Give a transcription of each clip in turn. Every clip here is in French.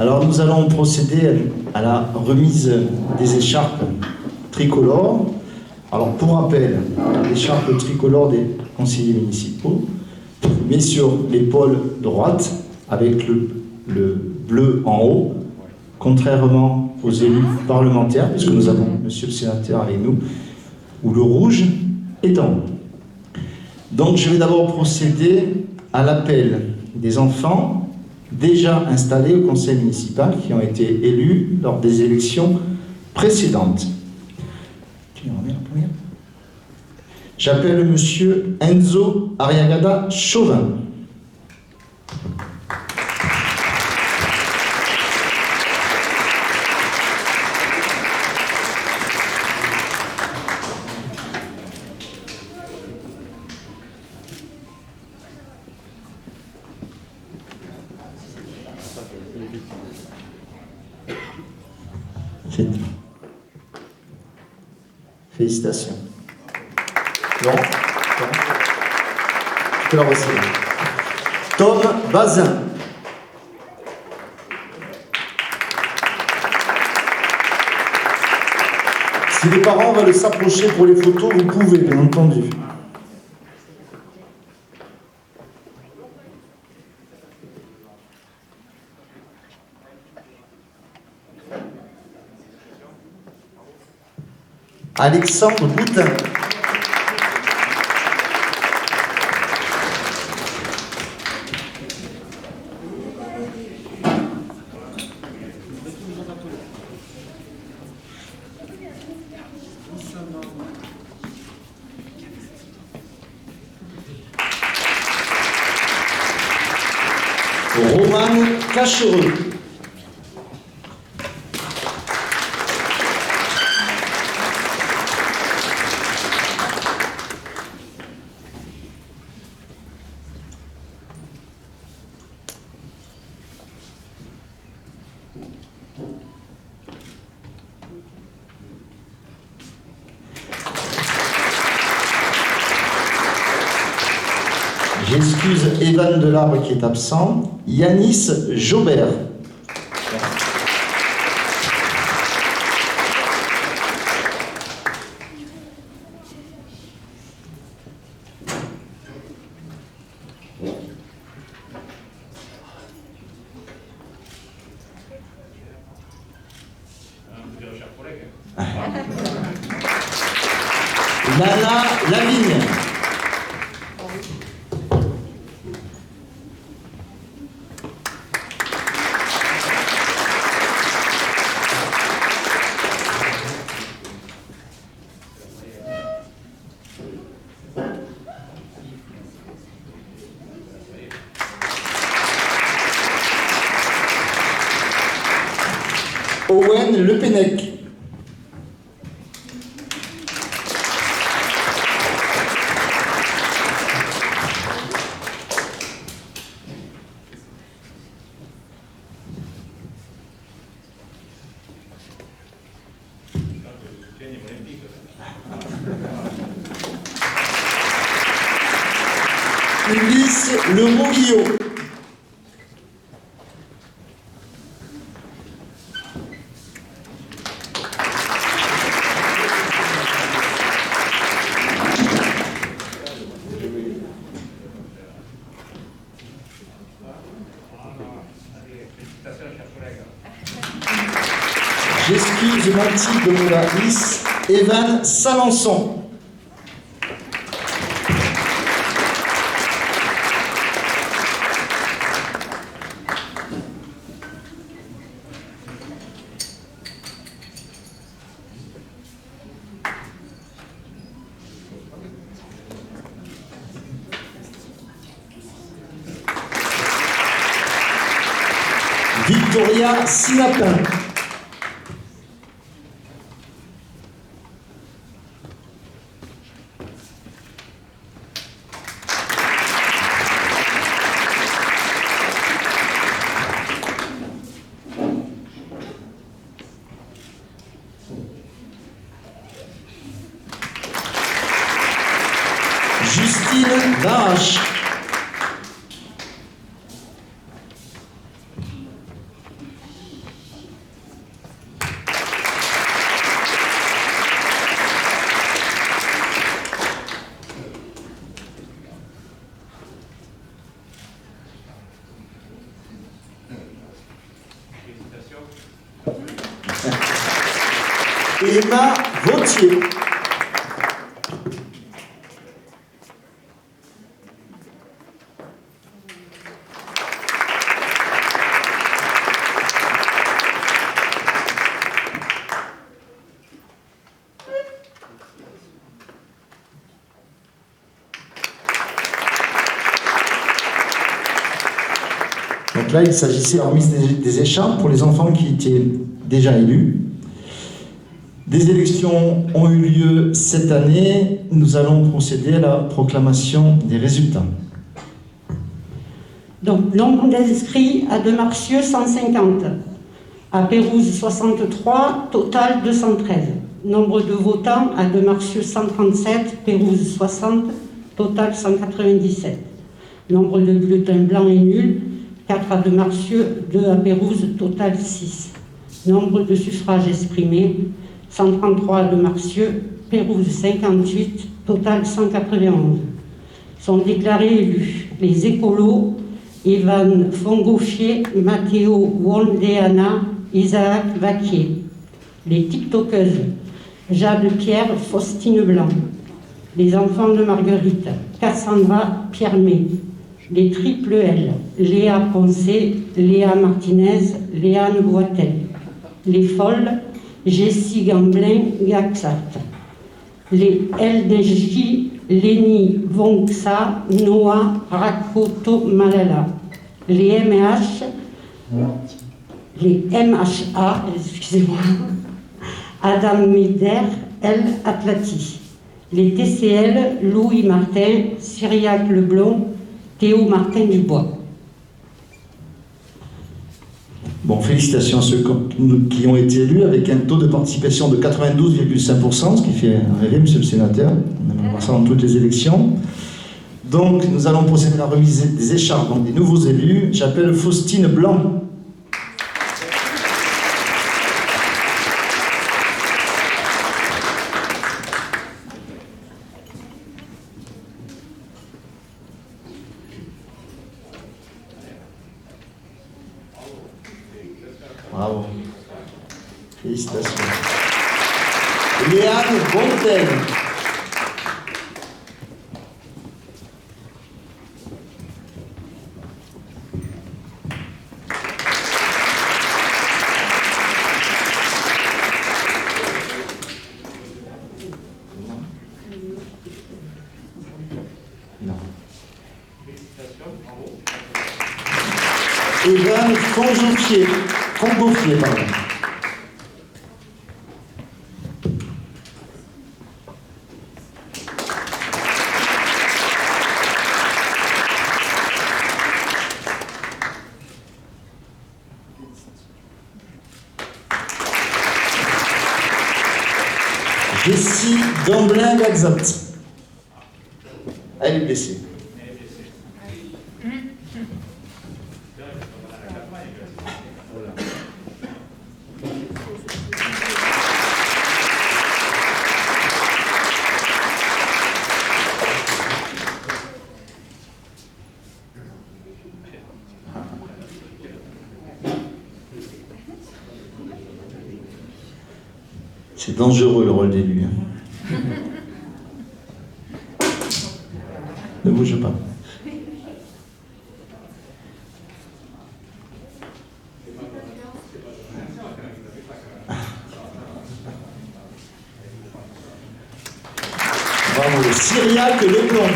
Alors nous allons procéder à la remise des écharpes tricolores. Alors pour rappel, l'écharpe tricolore des conseillers municipaux met sur l'épaule droite avec le bleu en haut, contrairement aux élus parlementaires, puisque nous avons monsieur le sénateur avec nous, où le rouge est en haut. Donc je vais d'abord procéder à l'appel des enfants déjà installés au conseil municipal qui ont été élus lors des élections précédentes. J'appelle monsieur Enzo Arriagada Chauvin. Félicitations. Non. Tu peux la recevoir. Tom Bazin. Si les parents veulent s'approcher pour les photos, vous pouvez, bien entendu. Alexandre Boutin. Roman Cachereux. J'excuse Evan Delarbre qui est absent. Yanis Jobert. Lana Lavigne. Owen Le Pennec. Ulysse Le Moguillot. J'excuse Mathilde Moularis. Evan Salançon. Victoria Sinapin. Justine Darache. Emma Vautier. Donc là, il s'agissait de la remise des écharpes pour les enfants qui étaient déjà élus. Des élections ont eu lieu cette année. Nous allons procéder à la proclamation des résultats. Donc, nombre d'inscrits à Demarcieux, 150. À Pérouse, 63. Total, 213. Nombre de votants à Demarcieux, 137. Pérouse, 60. Total, 197. Nombre de bulletins blancs et nuls, 4 à Demarcieux, 2 à Pérouse, total 6. Nombre de suffrages exprimés, 133 à Demarcieux, Pérouse 58, total 191. Sont déclarés élus les écolos, Ivan Fongoffier, Matteo Wondeana, Isaac Vaquier. Les tiktokeuses, Jade Pierre, Faustine Blanc. Les enfants de Marguerite, Cassandra Pierre-May. Les triple L, Léa Poncé, Léa Martinez, Léane Boitel. Les folles, Jessie Gamblin, Gaxat. Les LDJ, Lénie Vonksa, Noah Rakoto Malala. Les MHA, excusez-moi, Adam Mider, El Atlati. Les TCL, Louis Martin, Cyriac Leblond, Théo Martin Dubois. Bon, félicitations à ceux qui ont été élus avec un taux de participation de 92,5%, ce qui fait rêver, monsieur le sénateur. On aimerait voir ça dans toutes les élections. Donc, nous allons procéder à la remise des écharpes des nouveaux élus. J'appelle Faustine Blanc. Bravo. Félicitations. Léane Bontel. Non. Evan Fongoffier. Fongoffier, pardon. Jessie Gamblin-Gaxat. Elle est blessée. C'est dangereux le rôle d'élu. Ne bouge pas. Bravo, Cyriac Leblond.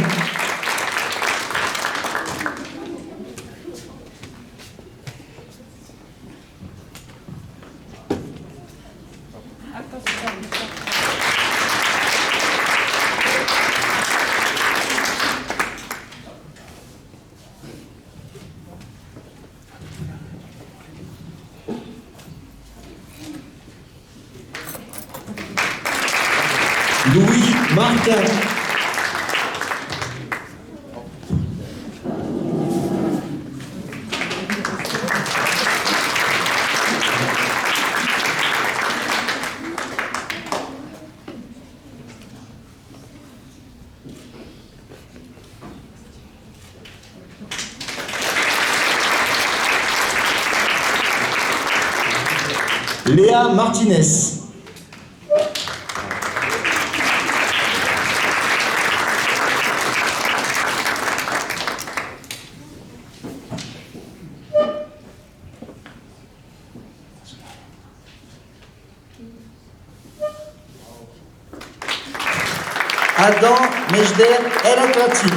Louis Martin. Léa Martinez. Adam Mejder El Aklati.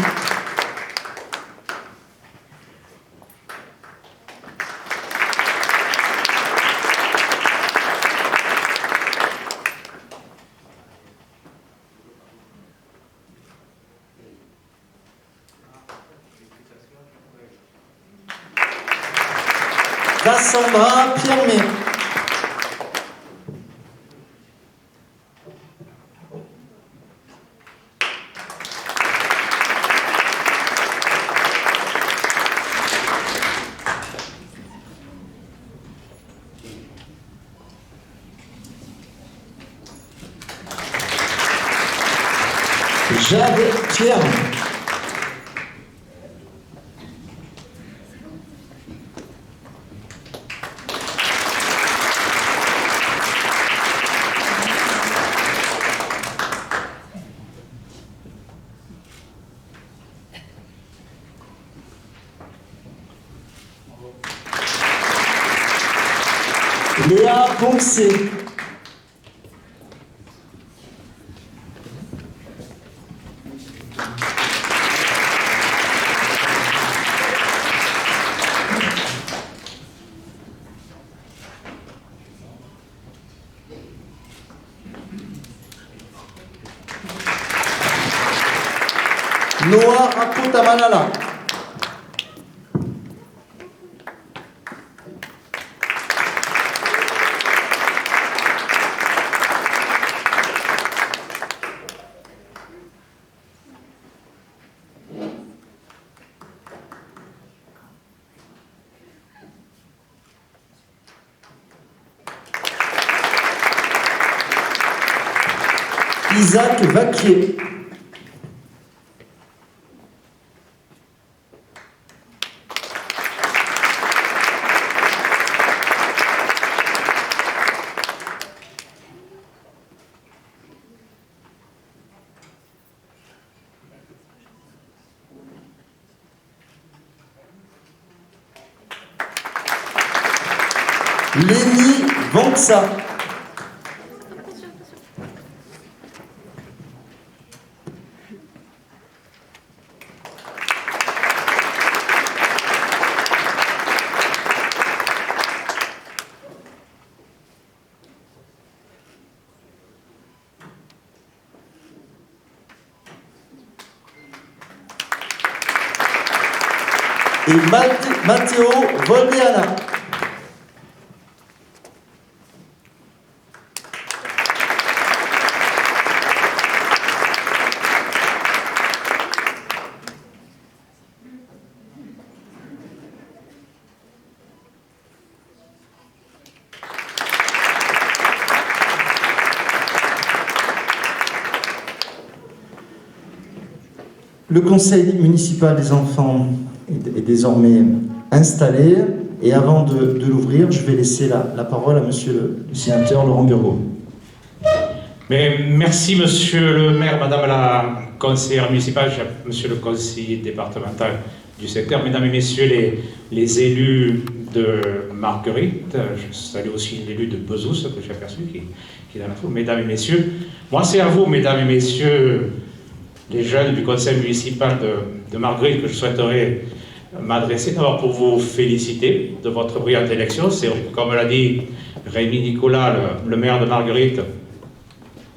Cassandra Piermet. Jade Pierre. Léa Poncé. Noah Akutamalala. Isaac Vaquier. Lénie Vanxa. Et Matteo Voldeana. Le conseil municipal des enfants est désormais installé. Et avant de l'ouvrir, je vais laisser la parole à monsieur le sénateur Laurent Burgot. Mais merci monsieur le maire, madame la conseillère municipale, monsieur le conseiller départemental du secteur, mesdames et messieurs les élus de Marguerite, je salue aussi l'élu de Bezous que j'ai aperçu qui est dans la foule, mesdames et messieurs. Moi c'est à vous, mesdames et messieurs, les jeunes du conseil municipal de Marguerite que je souhaiterais m'adresser d'abord pour vous féliciter de votre brillante élection. C'est comme l'a dit Rémi Nicolas, le maire de Marguerite,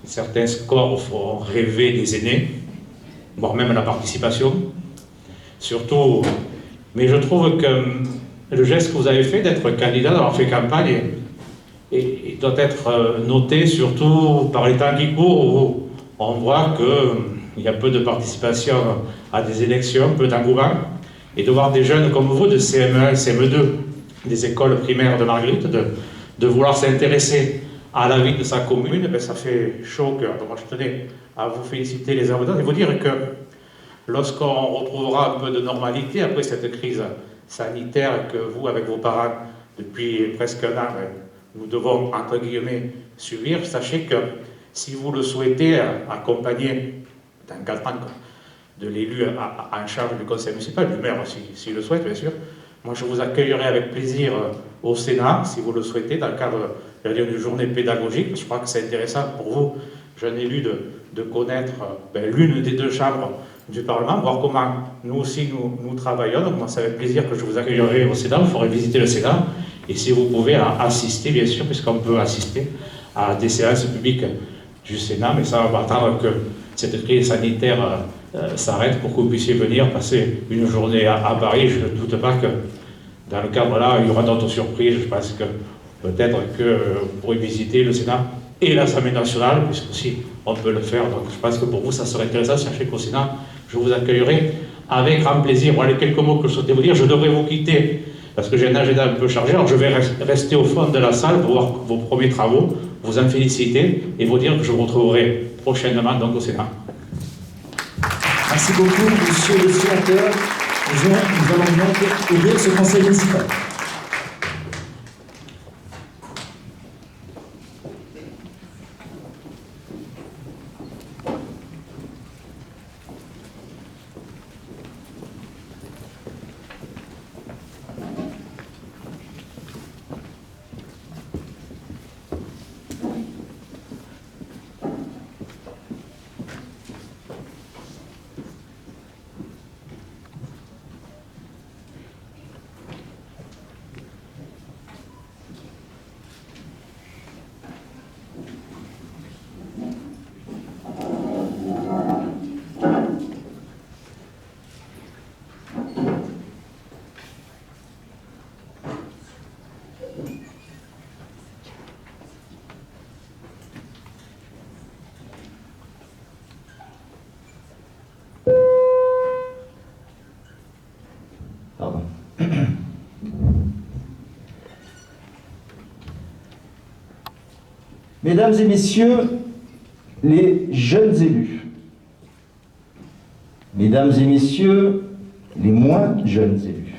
certains scores font rêver les aînés, voire même la participation. Surtout, mais je trouve que le geste que vous avez fait d'être candidat, d'avoir fait campagne, et doit être noté surtout par les temps qui courent où on voit qu'il y a peu de participation à des élections, peu d'engouement, et de voir des jeunes comme vous de CM1, CM2, des écoles primaires de Marguerite, de vouloir s'intéresser à la vie de sa commune, ben ça fait chaud au cœur. Donc moi je tenais à vous féliciter les abonnés et vous dire que lorsqu'on retrouvera un peu de normalité après cette crise sanitaire que vous, avec vos parents, depuis presque un an, nous devons, entre guillemets, subir. Sachez que si vous le souhaitez, accompagner d'encadrement de l'élu en charge du conseil municipal, du maire s'il le souhaite, bien sûr, moi je vous accueillerai avec plaisir au Sénat, si vous le souhaitez, dans le cadre d'une journée pédagogique. Je crois que c'est intéressant pour vous, jeunes élus, de connaître l'une des deux chambres du Parlement, voir comment nous aussi nous travaillons. Donc moi c'est avec plaisir que je vous accueillerai au Sénat, vous ferez visiter le Sénat, et si vous pouvez assister, bien sûr, puisqu'on peut assister à des séances publiques du Sénat, mais ça va attendre que cette crise sanitaire s'arrête pour que vous puissiez venir passer une journée à Paris. Je ne doute pas que dans le cadre-là, il y aura d'autres surprises. Je pense que peut-être que vous pourrez visiter le Sénat et l'Assemblée nationale, puisque aussi on peut le faire. Donc je pense que pour vous, ça serait intéressant. Sachez qu'au Sénat, je vous accueillerai avec grand plaisir. Voilà les quelques mots que je souhaitais vous dire. Je devrais vous quitter parce que j'ai un agenda un peu chargé. Alors je vais rester au fond de la salle pour voir vos premiers travaux, vous en féliciter et vous dire que je vous retrouverai prochainement donc au Sénat. Merci beaucoup, monsieur le sénateur. Nous allons donc ouvrir ce conseil municipal. Pardon. Mesdames et messieurs, les jeunes élus, mesdames et messieurs, les moins jeunes élus,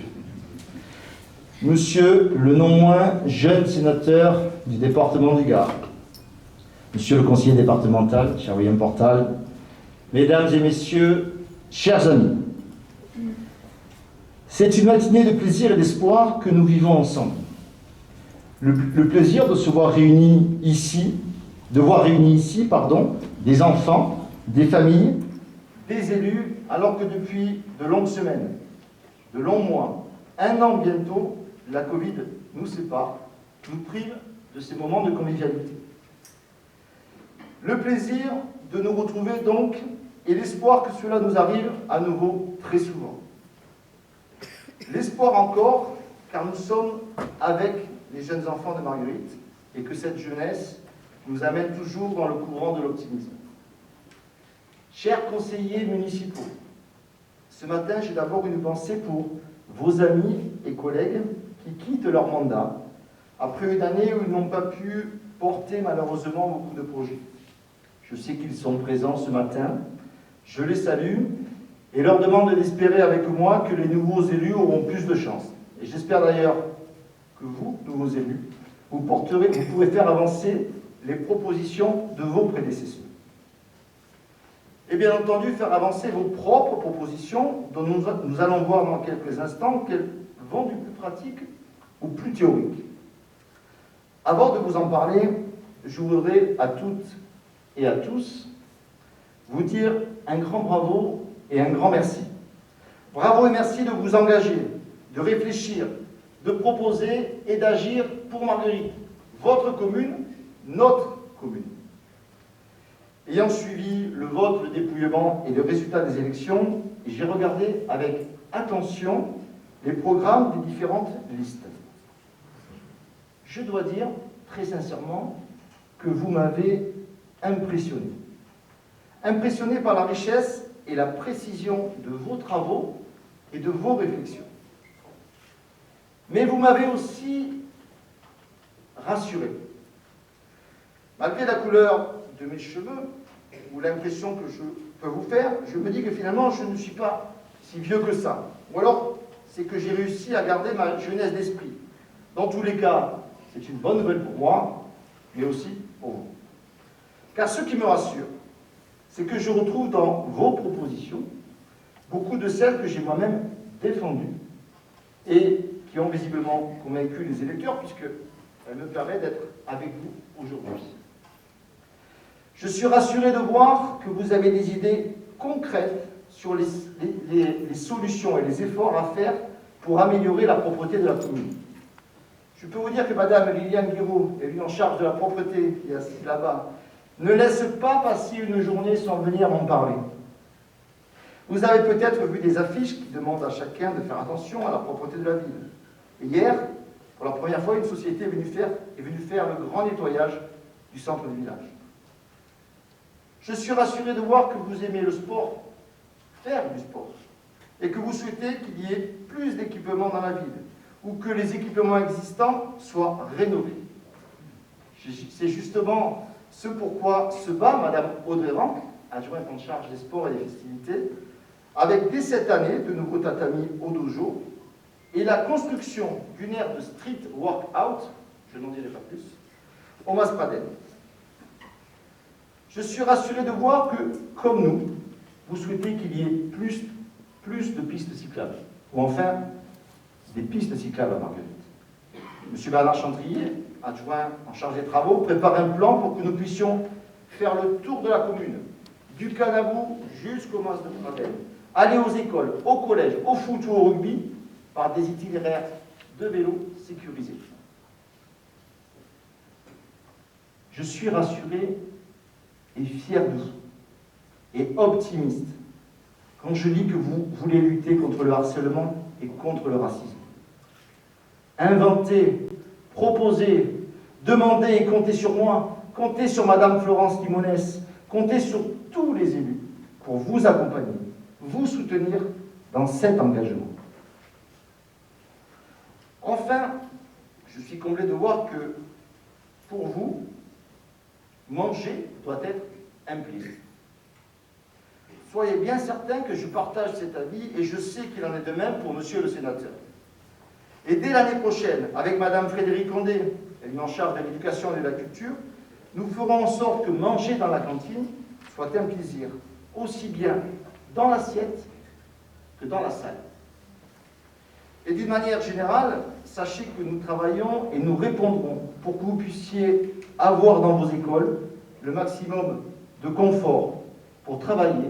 monsieur le non moins jeune sénateur du département du Gard, monsieur le conseiller départemental, cher William Portal, mesdames et messieurs, chers amis, c'est une matinée de plaisir et d'espoir que nous vivons ensemble. Le plaisir de se voir réunis ici, des enfants, des familles, des élus, alors que depuis de longues semaines, de longs mois, un an bientôt, la Covid nous sépare, nous prive de ces moments de convivialité. Le plaisir de nous retrouver donc et l'espoir que cela nous arrive à nouveau très souvent. L'espoir encore, car nous sommes avec les jeunes enfants de Marguerite et que cette jeunesse nous amène toujours dans le courant de l'optimisme. Chers conseillers municipaux, ce matin, j'ai d'abord une pensée pour vos amis et collègues qui quittent leur mandat après une année où ils n'ont pas pu porter malheureusement beaucoup de projets. Je sais qu'ils sont présents ce matin, je les salue et leur demande d'espérer avec moi que les nouveaux élus auront plus de chance. Et j'espère d'ailleurs que vous, nouveaux élus, vous pourrez faire avancer les propositions de vos prédécesseurs. Et bien entendu, faire avancer vos propres propositions, dont nous allons voir dans quelques instants qu'elles vont du plus pratique au plus théorique. Avant de vous en parler, je voudrais à toutes et à tous vous dire un grand bravo et un grand merci. Bravo et merci de vous engager, de réfléchir, de proposer et d'agir pour Marguerite, votre commune, notre commune. Ayant suivi le vote, le dépouillement et le résultat des élections, j'ai regardé avec attention les programmes des différentes listes. Je dois dire, très sincèrement, que vous m'avez impressionné. Impressionné par la richesse et la précision de vos travaux et de vos réflexions. Mais vous m'avez aussi rassuré. Malgré la couleur de mes cheveux, ou l'impression que je peux vous faire, je me dis que finalement, je ne suis pas si vieux que ça. Ou alors, c'est que j'ai réussi à garder ma jeunesse d'esprit. Dans tous les cas, C'est une bonne nouvelle pour moi, mais aussi pour vous. Car ce qui me rassure, c'est que je retrouve dans vos propositions beaucoup de celles que j'ai moi-même défendues et qui ont visiblement convaincu les électeurs, puisqu'elles me permettent d'être avec vous aujourd'hui. Je suis rassuré de voir que vous avez des idées concrètes sur les solutions et les efforts à faire pour améliorer la propreté de la commune. Je peux vous dire que Madame Liliane Guiraud, élue en charge de la propreté, qui est assise là-bas, ne laisse pas passer une journée sans venir m'en parler. Vous avez peut-être vu des affiches qui demandent à chacun de faire attention à la propreté de la ville. Et hier, pour la première fois, une société est venue faire le grand nettoyage du centre du village. Je suis rassuré de voir que vous aimez le sport, faire du sport, et que vous souhaitez qu'il y ait plus d'équipements dans la ville, ou que les équipements existants soient rénovés. C'est justement ce pourquoi se bat Madame Audrey Ranck, adjointe en charge des sports et des festivités, avec dès cette année de nouveaux tatamis au dojo et la construction d'une aire de street workout, je n'en dirai pas plus, au Maspraden. Je suis rassuré de voir que, comme nous, vous souhaitez qu'il y ait plus de pistes cyclables, ou enfin des pistes cyclables à Marguerite. Monsieur Bernard Chantrier, adjoint en charge des travaux, prépare un plan pour que nous puissions faire le tour de la commune, du Canabou jusqu'au Mas de Pradel, aller aux écoles, au collège, au foot ou au rugby, par des itinéraires de vélo sécurisés. Je suis rassuré et fier de vous, et optimiste, quand je dis que vous voulez lutter contre le harcèlement et contre le racisme. Inventez, proposez, demandez et comptez sur moi, comptez sur Madame Florence Limonès, comptez sur tous les élus pour vous accompagner, vous soutenir dans cet engagement. Enfin, je suis comblé de voir que, pour vous, manger doit être un plaisir. Soyez bien certains que je partage cet avis et je sais qu'il en est de même pour Monsieur le Sénateur. Et dès l'année prochaine, avec Madame Frédérique Condé, élue en charge de l'éducation et de la culture, nous ferons en sorte que manger dans la cantine soit un plaisir, aussi bien dans l'assiette que dans la salle. Et d'une manière générale, sachez que nous travaillons et nous répondrons pour que vous puissiez avoir dans vos écoles le maximum de confort pour travailler,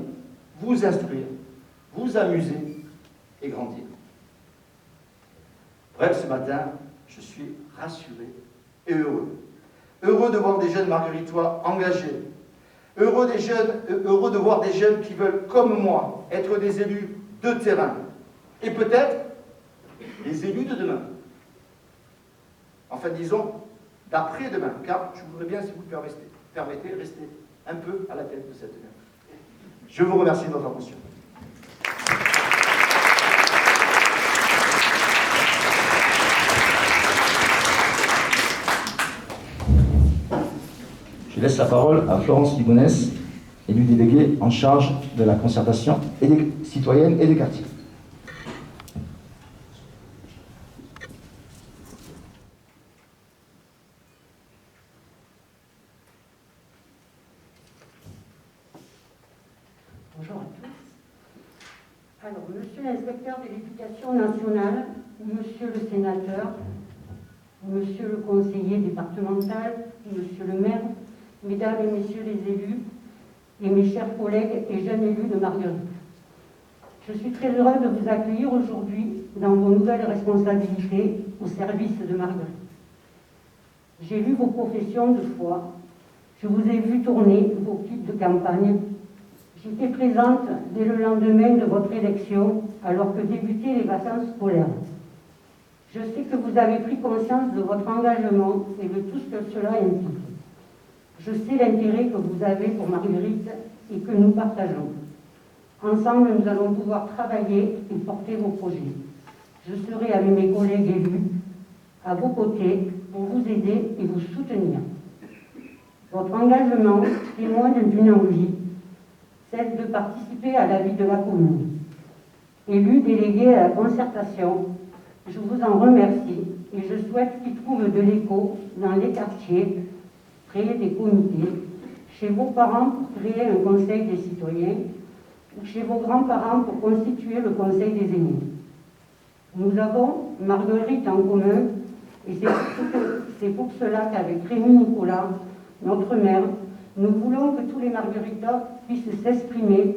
vous instruire, vous amuser et grandir. Bref, ce matin, je suis rassuré et heureux. Heureux de voir des jeunes margueritois engagés. Heureux de voir des jeunes qui veulent, comme moi, être des élus de terrain. Et peut-être les élus de demain. Enfin, disons, d'après-demain. Car je voudrais bien, si vous le permettez, rester un peu à la tête de cette lumière. Je vous remercie de votre attention. Je laisse la parole à Florence Limonès, élue déléguée en charge de la concertation et des citoyennes et des quartiers. Bonjour à tous. Alors, monsieur l'inspecteur de l'éducation nationale, monsieur le sénateur, monsieur le conseiller départemental, monsieur le maire, mesdames et messieurs les élus, et mes chers collègues et jeunes élus de Marguerite. Je suis très heureuse de vous accueillir aujourd'hui dans vos nouvelles responsabilités au service de Marguerite. J'ai lu vos professions de foi, je vous ai vu tourner vos kits de campagne. J'étais présente dès le lendemain de votre élection, alors que débutaient les vacances scolaires. Je sais que vous avez pris conscience de votre engagement et de tout ce que cela implique. Je sais l'intérêt que vous avez pour Marguerite et que nous partageons. Ensemble, nous allons pouvoir travailler et porter vos projets. Je serai avec mes collègues élus à vos côtés pour vous aider et vous soutenir. Votre engagement témoigne d'une envie, celle de participer à la vie de la commune. Élu délégué à la concertation, je vous en remercie et je souhaite qu'il trouve de l'écho dans les quartiers, créer des comités, chez vos parents pour créer un conseil des citoyens, ou chez vos grands-parents pour constituer le conseil des aînés. Nous avons Marguerite en commun, et c'est pour cela qu'avec Rémi Nicolas, notre maire, nous voulons que tous les Margueritas puissent s'exprimer,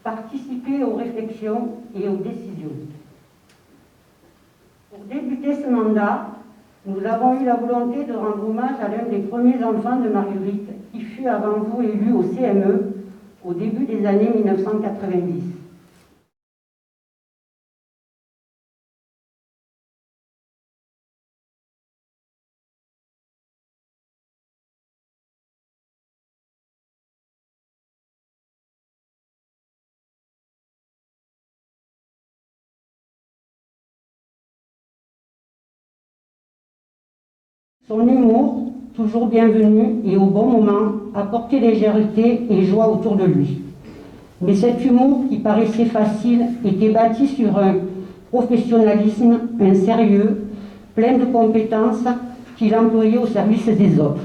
participer aux réflexions et aux décisions. Pour débuter ce mandat, nous avons eu la volonté de rendre hommage à l'un des premiers enfants de Marguerite, qui fut avant vous élu au CME au début des années 1990. Son humour, toujours bienvenu et au bon moment, apportait légèreté et joie autour de lui. Mais cet humour qui paraissait facile était bâti sur un professionnalisme, un sérieux, plein de compétences qu'il employait au service des autres.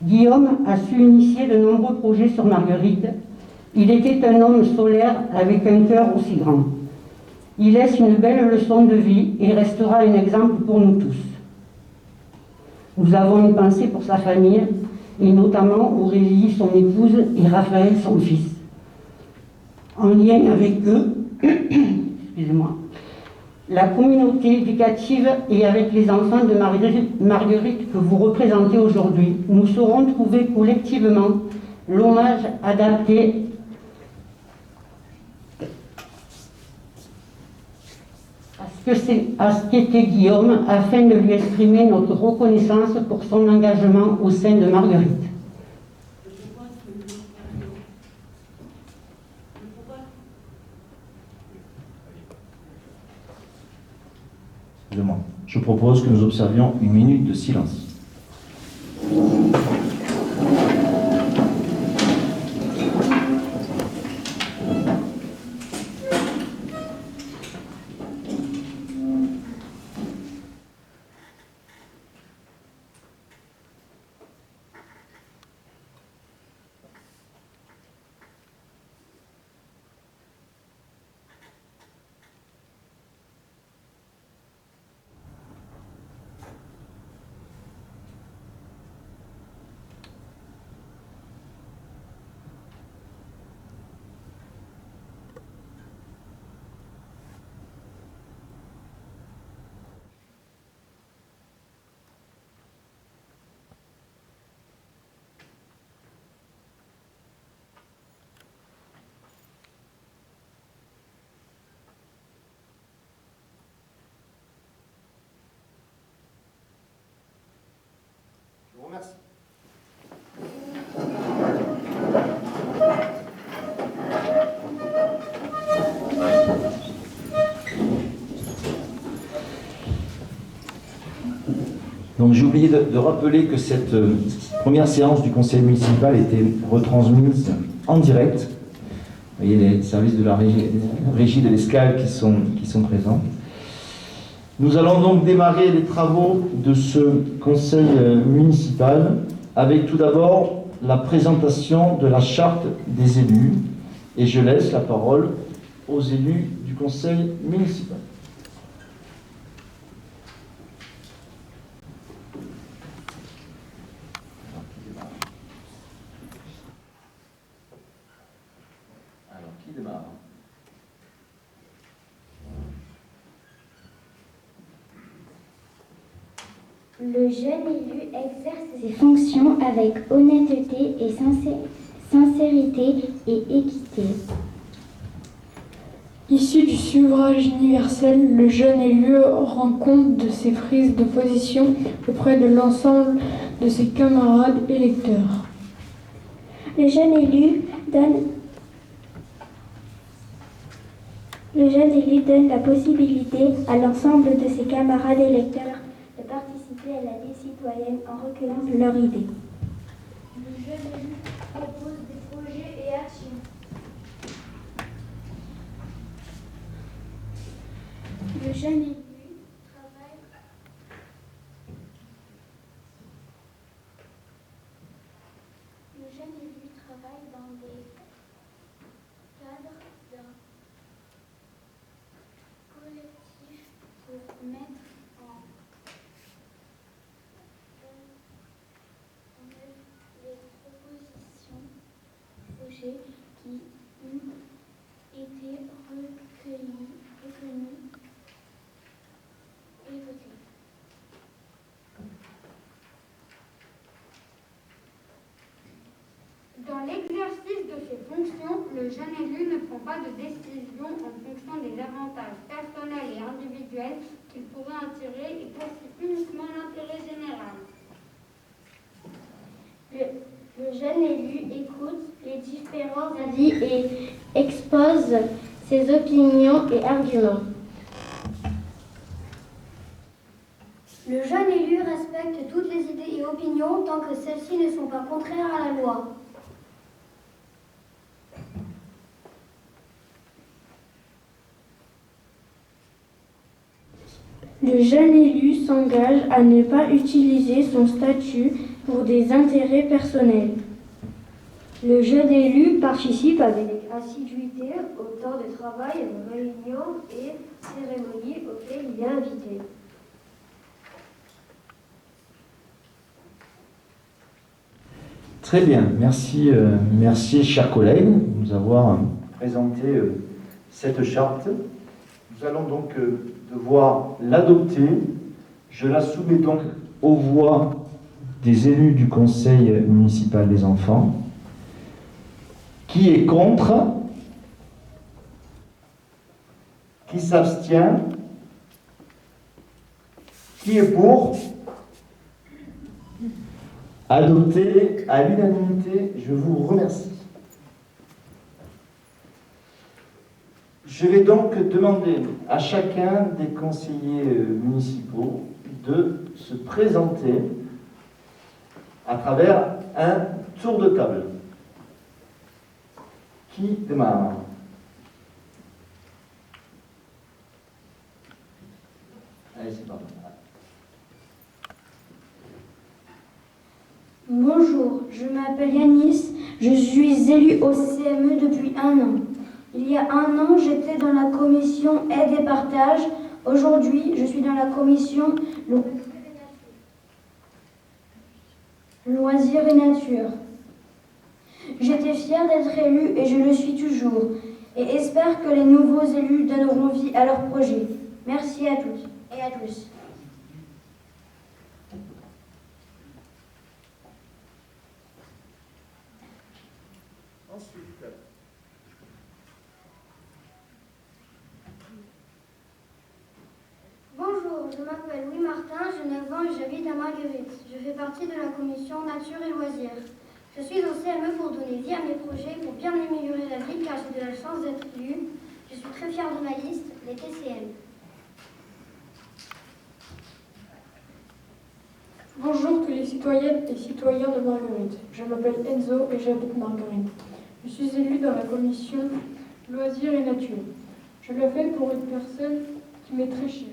Guillaume a su initier de nombreux projets sur Marguerite. Il était un homme solaire avec un cœur aussi grand. Il laisse une belle leçon de vie et restera un exemple pour nous tous. Nous avons une pensée pour sa famille, et notamment Aurélie, son épouse, et Raphaël, son fils. En lien avec eux, excusez-moi, la communauté éducative et avec les enfants de Marguerite que vous représentez aujourd'hui, nous saurons trouver collectivement l'hommage adapté à ce qu'était Guillaume, afin de lui exprimer notre reconnaissance pour son engagement au sein de Marguerite. Excusez-moi. Je propose que nous observions une minute de silence. Je vous remercie. Donc j'ai oublié de rappeler que cette première séance du conseil municipal était retransmise en direct. Vous voyez les services de la régie de l'Escale qui sont présents. Nous allons donc démarrer les travaux de ce conseil municipal avec tout d'abord la présentation de la charte des élus. Et je laisse la parole aux élus du conseil municipal. Alors, qui démarre ? Le jeune élu exerce ses fonctions avec honnêteté et sincérité et équité. Issu du suffrage universel, le jeune élu rend compte de ses prises de position auprès de l'ensemble de ses camarades électeurs. Le jeune élu donne la possibilité à l'ensemble de ses camarades électeurs de participer à la vie citoyenne en recueillant leurs idées. Le jeune élu propose des projets et actions. Le jeune élu travaille projets qui ont été recueillis et votés. Dans l'exercice de ses fonctions, le jeune élu ne prend pas de décision en fonction des avantages personnels et individuels qu'il pourrait en tirer et poursuit uniquement l'intérêt général. Le jeune élu écoute les différents avis et expose ses opinions et arguments. Le jeune élu respecte toutes les idées et opinions tant que celles-ci ne sont pas contraires à la loi. Le jeune élu s'engage à ne pas utiliser son statut pour des intérêts personnels. Le jeune élu participe avec assiduité au temps de travail, aux réunions et cérémonies auxquelles il est invité. Très bien, merci, merci chers collègues de nous avoir présenté cette charte. Nous allons donc devoir l'adopter. Je la soumets donc Aux voix des élus du Conseil municipal des enfants. Qui est contre? Qui s'abstient? Qui est pour? Adopté à l'unanimité, je vous remercie. Je vais donc demander à chacun des conseillers municipaux de se présenter à travers un tour de table. Qui démarre? Allez, c'est parti. Bonjour, je m'appelle Yanis, je suis élu au CME depuis 1 an. Il y a 1 an, j'étais dans la commission aide et partage. Aujourd'hui, je suis dans la commission loisirs et nature. J'étais fière d'être élue et je le suis toujours. Et espère que les nouveaux élus donneront vie à leur projet. Merci à toutes et à tous. Bonjour, je m'appelle Louis Martin, j'ai 9 ans et j'habite à Marguerite. Je fais partie de la commission nature et loisirs. Je suis au CME pour donner vie à mes projets, pour bien améliorer la vie car j'ai de la chance d'être élue. Je suis très fière de ma liste, les TCM. Bonjour tous les citoyennes et citoyens de Marguerite. Je m'appelle Enzo et j'habite Marguerite. Je suis élu dans la commission loisirs et nature. Je le fais pour une personne qui m'est très chère.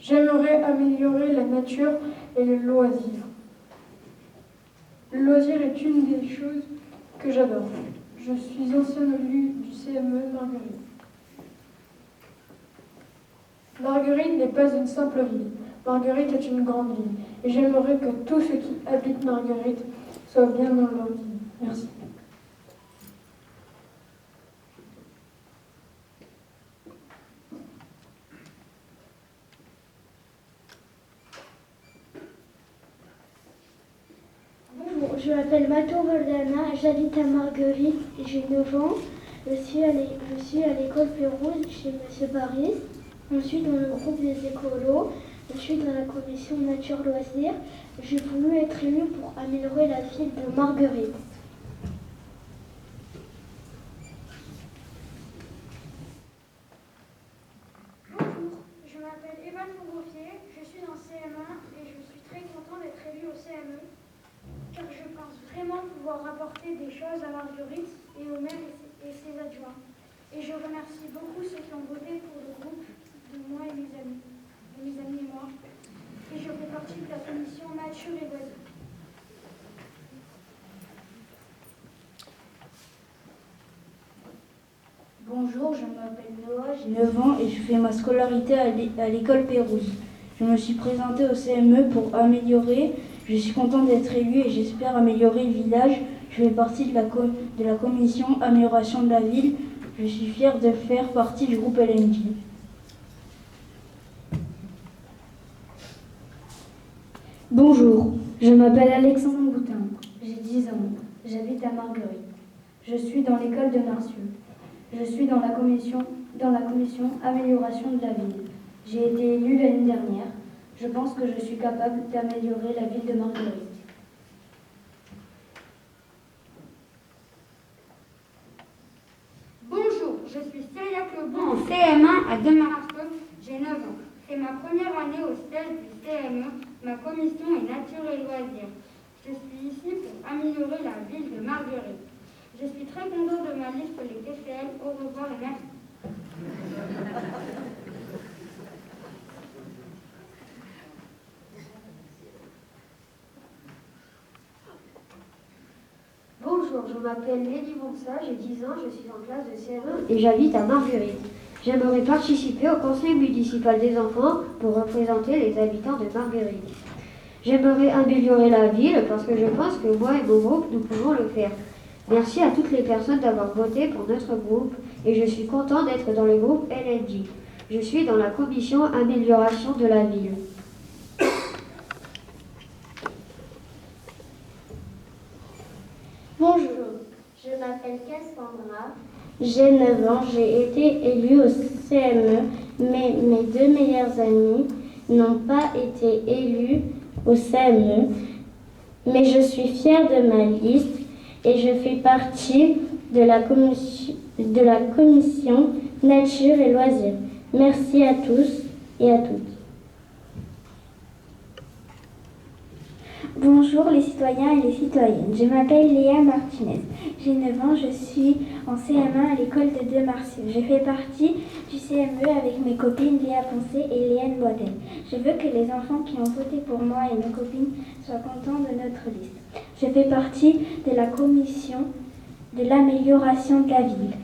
J'aimerais améliorer la nature et le loisir. Le loisir est une des choses que j'adore. Je suis ancien élu du CME Marguerite. Marguerite n'est pas une simple ville. Marguerite est une grande ville. Et j'aimerais que tous ceux qui habitent Marguerite soient bien dans leur ville. Merci. Bonjour, je m'appelle Mato Roldana, j'habite à Marguerite, j'ai 9 ans. Je suis à l'école Pérouse chez M. Paris. Je suis dans le groupe des écolos. Je suis dans la commission nature loisirs. J'ai voulu être élue pour améliorer la ville de Marguerite. Bonjour, je m'appelle Evan Fourgofier, je suis dans CM1 et je suis très content d'être élue au CME car je pense vraiment pouvoir apporter des choses à Marguerite et au maire et ses adjoints. Et je remercie beaucoup ceux qui ont voté pour le groupe de moi et mes amis et moi. Et je fais partie de la commission nature et loisirs. Bonjour, je m'appelle Noah, j'ai 9 ans et je fais ma scolarité à l'école Pérouse. Je me suis présentée au CME pour améliorer Je suis contente d'être élue et j'espère améliorer le village. Je fais partie de la commission amélioration de la ville. Je suis fière de faire partie du groupe LNJ. Bonjour, je m'appelle Alexandre Boutin, j'ai 10 ans, j'habite à Marguerite. Je suis dans l'école de Narcieux. Je suis dans la commission amélioration de la ville. J'ai été élue l'année dernière. Je pense que je suis capable d'améliorer la ville de Marguerite. Bonjour, je suis Célia Clobon en CM1 à Demarceau, j'ai 9 ans. C'est ma première année au stage du CME, ma commission est nature et loisirs. Je suis ici pour améliorer la ville de Marguerite. Je suis très contente de ma liste les TCL. Au revoir et merci. Bonjour, je m'appelle Lélie Bonsa, j'ai 10 ans, je suis en classe de CM1 et j'habite à Marguerite. J'aimerais participer au conseil municipal des enfants pour représenter les habitants de Marguerite. J'aimerais améliorer la ville parce que je pense que moi et mon groupe, nous pouvons le faire. Merci à toutes les personnes d'avoir voté pour notre groupe et je suis content d'être dans le groupe LNJ. Je suis dans la commission amélioration de la ville. Bonjour, je m'appelle Cassandra, j'ai 9 ans, j'ai été élue au CME, mais mes 2 meilleures amies n'ont pas été élues au CME, mais je suis fière de ma liste et je fais partie de la commission nature et loisirs. Merci à tous et à toutes. Bonjour les citoyens et les citoyennes, je m'appelle Léa Martinez, j'ai 9 ans, je suis en CM1 à l'école de Demarcieux. Je fais partie du CME avec mes copines Léa Poncé et Léane Boitel. Je veux que les enfants qui ont voté pour moi et mes copines soient contents de notre liste. Je fais partie de la commission de l'amélioration de la ville.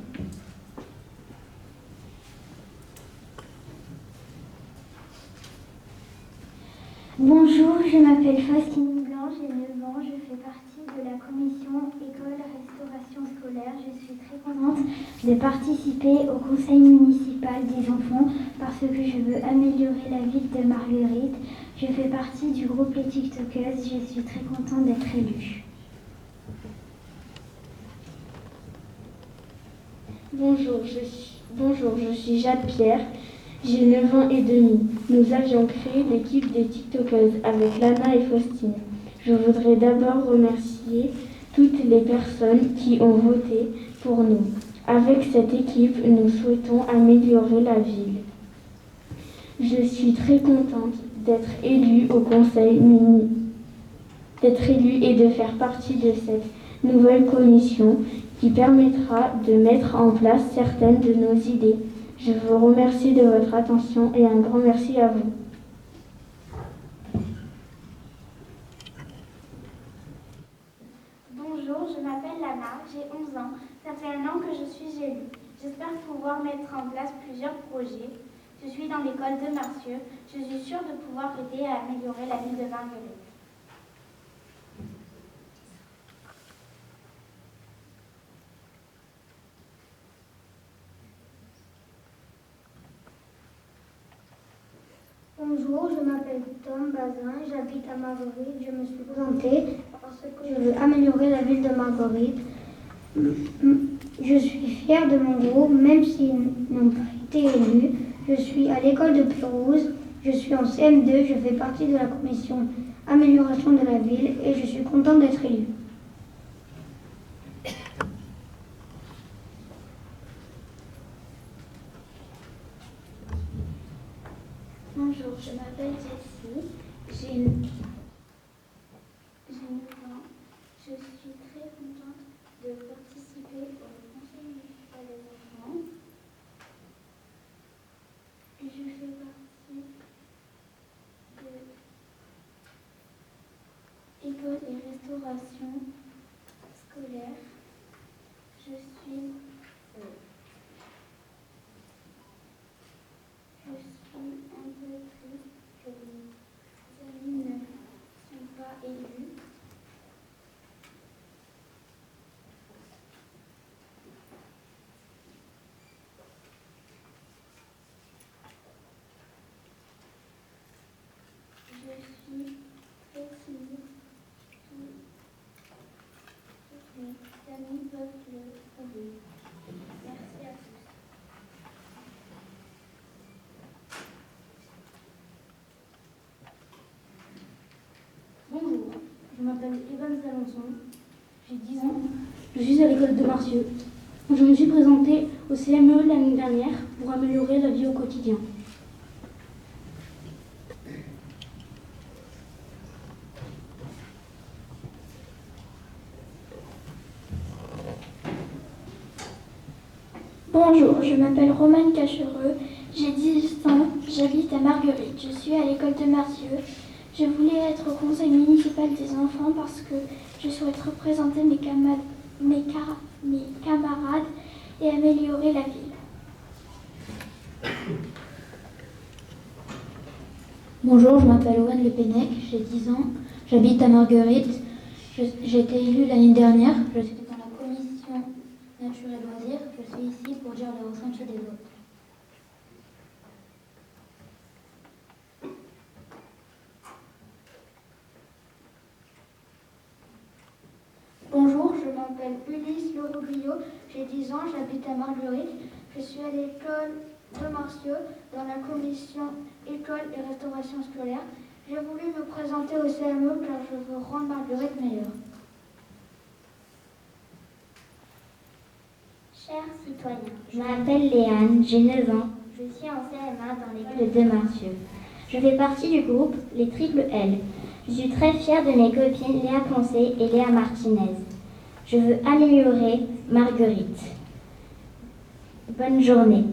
Bonjour, je m'appelle Faustine Blanc, j'ai 9 ans, je fais partie de la commission école-restauration scolaire. Je suis très contente de participer au conseil municipal des enfants parce que je veux améliorer la ville de Marguerite. Je fais partie du groupe Les TikTokeuses, je suis très contente d'être élue. Bonjour, je suis Jade Pierre, j'ai 9 ans et demi. Nous avions créé l'équipe des TikTokeuses avec Lana et Faustine. Je voudrais d'abord remercier toutes les personnes qui ont voté pour nous. Avec cette équipe, nous souhaitons améliorer la ville. Je suis très contente d'être élue au conseil d'être élue et de faire partie de cette nouvelle commission qui permettra de mettre en place certaines de nos idées. Je vous remercie de votre attention et un grand merci à vous. Bonjour, je m'appelle Lana, j'ai 11 ans. Ça fait 1 an que je suis élue. J'espère pouvoir mettre en place plusieurs projets. Je suis dans l'école de Marcieux. Je suis sûre de pouvoir aider à améliorer la vie de Marguerite. Bonjour, je m'appelle Tom Bazin, j'habite à Marguerite. Je me suis présentée parce que je veux améliorer la ville de Marguerite. Je suis fière de mon groupe, même s'ils n'ont pas été élus. Je suis à l'école de Pérouse, je suis en CM2, je fais partie de la commission amélioration de la ville et je suis contente d'être élue. Bonjour, je m'appelle Jessie, j'ai 9 ans. Je suis très contente de participer au conseil municipal des enfants. Je fais partie de l'école et restauration scolaire. Je suis un peu triste que les amis ne Je m'appelle Evan Zalançon, j'ai 10 ans, je suis à l'école de Marcieux. Je me suis présentée au CME l'année dernière pour améliorer la vie au quotidien. Bonjour, je m'appelle Romane Cachereux, j'ai 10 ans, j'habite à Marguerite, je suis à l'école de Marcieux. Je voulais être au conseil municipal des enfants parce que je souhaite représenter mes camarades et améliorer la ville. Bonjour, je m'appelle Owen Le Pennec, j'ai 10 ans, j'habite à Marguerite. J'ai été élue l'année dernière, je suis dans la commission nature et loisirs, je suis ici pour dire le ressenti des autres. Bonjour, je m'appelle Ulysse Leroux-Guyot, j'ai 10 ans, j'habite à Marguerite. Je suis à l'école de Marcieux dans la commission école et restauration scolaire. J'ai voulu me présenter au CME car je veux rendre Marguerite meilleure. Chers citoyens, je m'appelle Léane, j'ai 9 ans, je suis en CM1 dans l'école de Marcieux. Je fais partie du groupe Les Triples L. Je suis très fière de mes copines Léa Poncé et Léa Martinez. Je veux améliorer Marguerite. Bonne journée.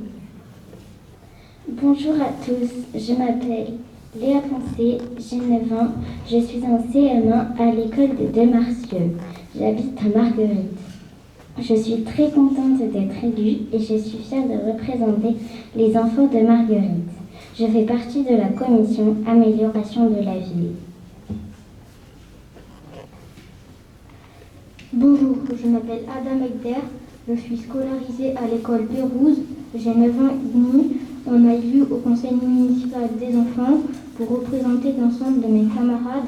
Bonjour à tous, je m'appelle Léa Poncé, j'ai 9 ans, je suis en CM1 à l'école de Marcieux. J'habite à Marguerite. Je suis très contente d'être élue et je suis fière de représenter les enfants de Marguerite. Je fais partie de la commission amélioration de la ville. Bonjour, je m'appelle Adam Egder, je suis scolarisée à l'école Pérouse, j'ai 9 ans et demi. On m'a élu au conseil municipal des enfants pour représenter l'ensemble de mes camarades.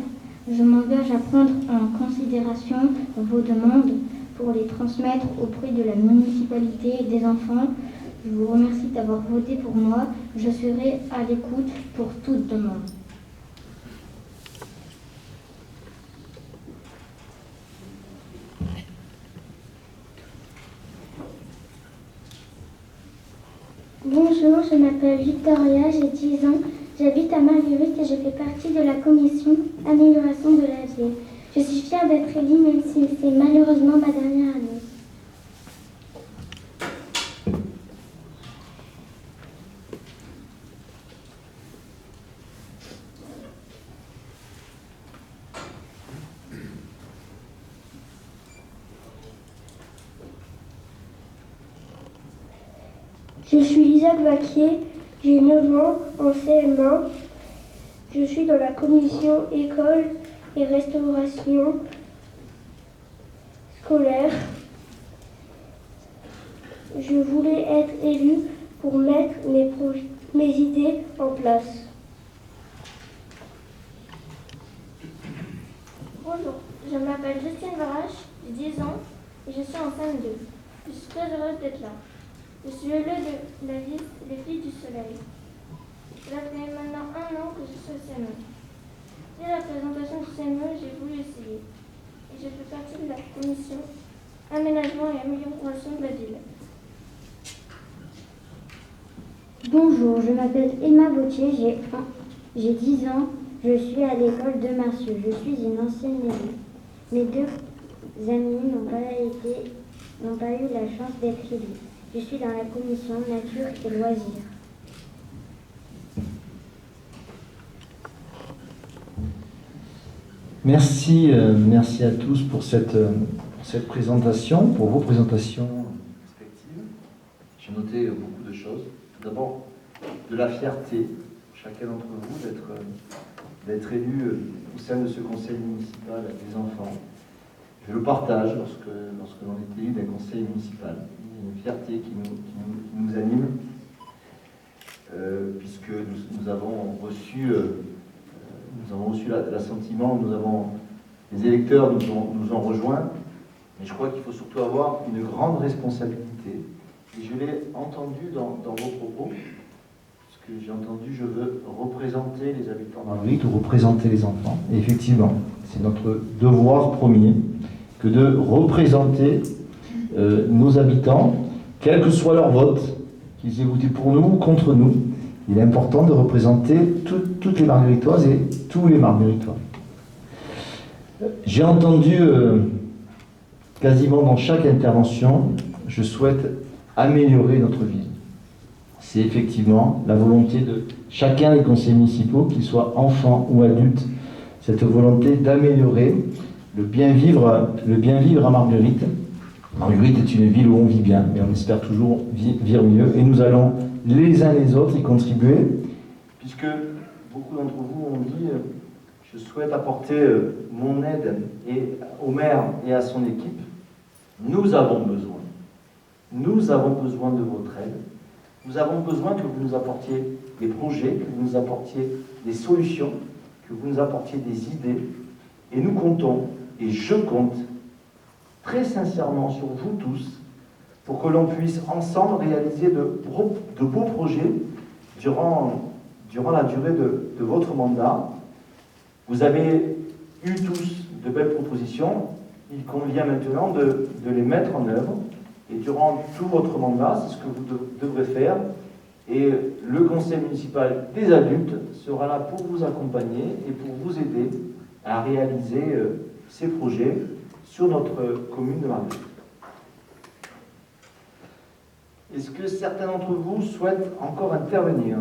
Je m'engage à prendre en considération vos demandes pour les transmettre auprès de la municipalité et des enfants. Je vous remercie d'avoir voté pour moi. Je serai à l'écoute pour toute demande. Bonjour, je m'appelle Victoria, j'ai 10 ans, j'habite à Marguerite et je fais partie de la commission amélioration de la ville. Je suis fière d'être élue même si c'est malheureusement ma dernière année. Je suis Lisa Vaquier, j'ai 9 ans en CM1. Je suis dans la commission école et restauration scolaire. Je voulais être élue pour mettre mes idées en place. Bonjour, je m'appelle Justine Varache, j'ai 10 ans et je suis en CM2. Je suis très heureuse d'être là. Je suis élue de la ville Les Filles du Soleil. Cela fait maintenant 1 an que je suis au CME. Dès la présentation du CME, j'ai voulu essayer. Et je fais partie de la commission aménagement et amélioration de la ville. Bonjour, je m'appelle Emma Vautier, j'ai 10 ans, je suis à l'école de Marcieux. Je suis une ancienne élue. Mes 2 amis n'ont pas eu la chance d'être élus. Je suis dans la commission nature et loisirs. Merci à tous pour cette présentation, pour vos présentations respectives. J'ai noté beaucoup de choses. D'abord, de la fierté, chacun d'entre vous, d'être élu au sein de ce conseil municipal des enfants. Je le partage lorsque l'on est élu d'un conseil municipal. Il y a une fierté qui nous anime, puisque nous avons reçu l'assentiment, les électeurs nous ont rejoints, mais je crois qu'il faut surtout avoir une grande responsabilité. Et je l'ai entendu dans vos propos, ce que j'ai entendu, je veux représenter les habitants de Marguerite ou représenter les enfants. Et effectivement, c'est notre devoir premier que de représenter nos habitants, quel que soit leur vote, qu'ils aient voté pour nous ou contre nous. Il est important de représenter toutes les Margueritoises et tous les Margueritois. J'ai entendu quasiment dans chaque intervention, je souhaite améliorer notre ville. C'est effectivement la volonté de chacun des conseillers municipaux, qu'ils soient enfants ou adultes, cette volonté d'améliorer le bien vivre à Marguerite. Marguerite est une ville où on vit bien, mais on espère toujours vivre mieux. Et nous allons les uns les autres y contribuer, puisque beaucoup d'entre vous ont dit je souhaite apporter mon aide au maire et à son équipe. Nous avons besoin de votre aide. Nous avons besoin que vous nous apportiez des projets, que vous nous apportiez des solutions, que vous nous apportiez des idées. Et nous comptons, et je compte, très sincèrement sur vous tous, pour que l'on puisse ensemble réaliser de beaux projets durant la durée de votre mandat. Vous avez eu tous de belles propositions, il convient maintenant de les mettre en œuvre. Et durant tout votre mandat, c'est ce que vous devrez faire. Et le conseil municipal des adultes sera là pour vous accompagner et pour vous aider à réaliser ces projets sur notre commune de Marguerite. Est-ce que certains d'entre vous souhaitent encore intervenir ?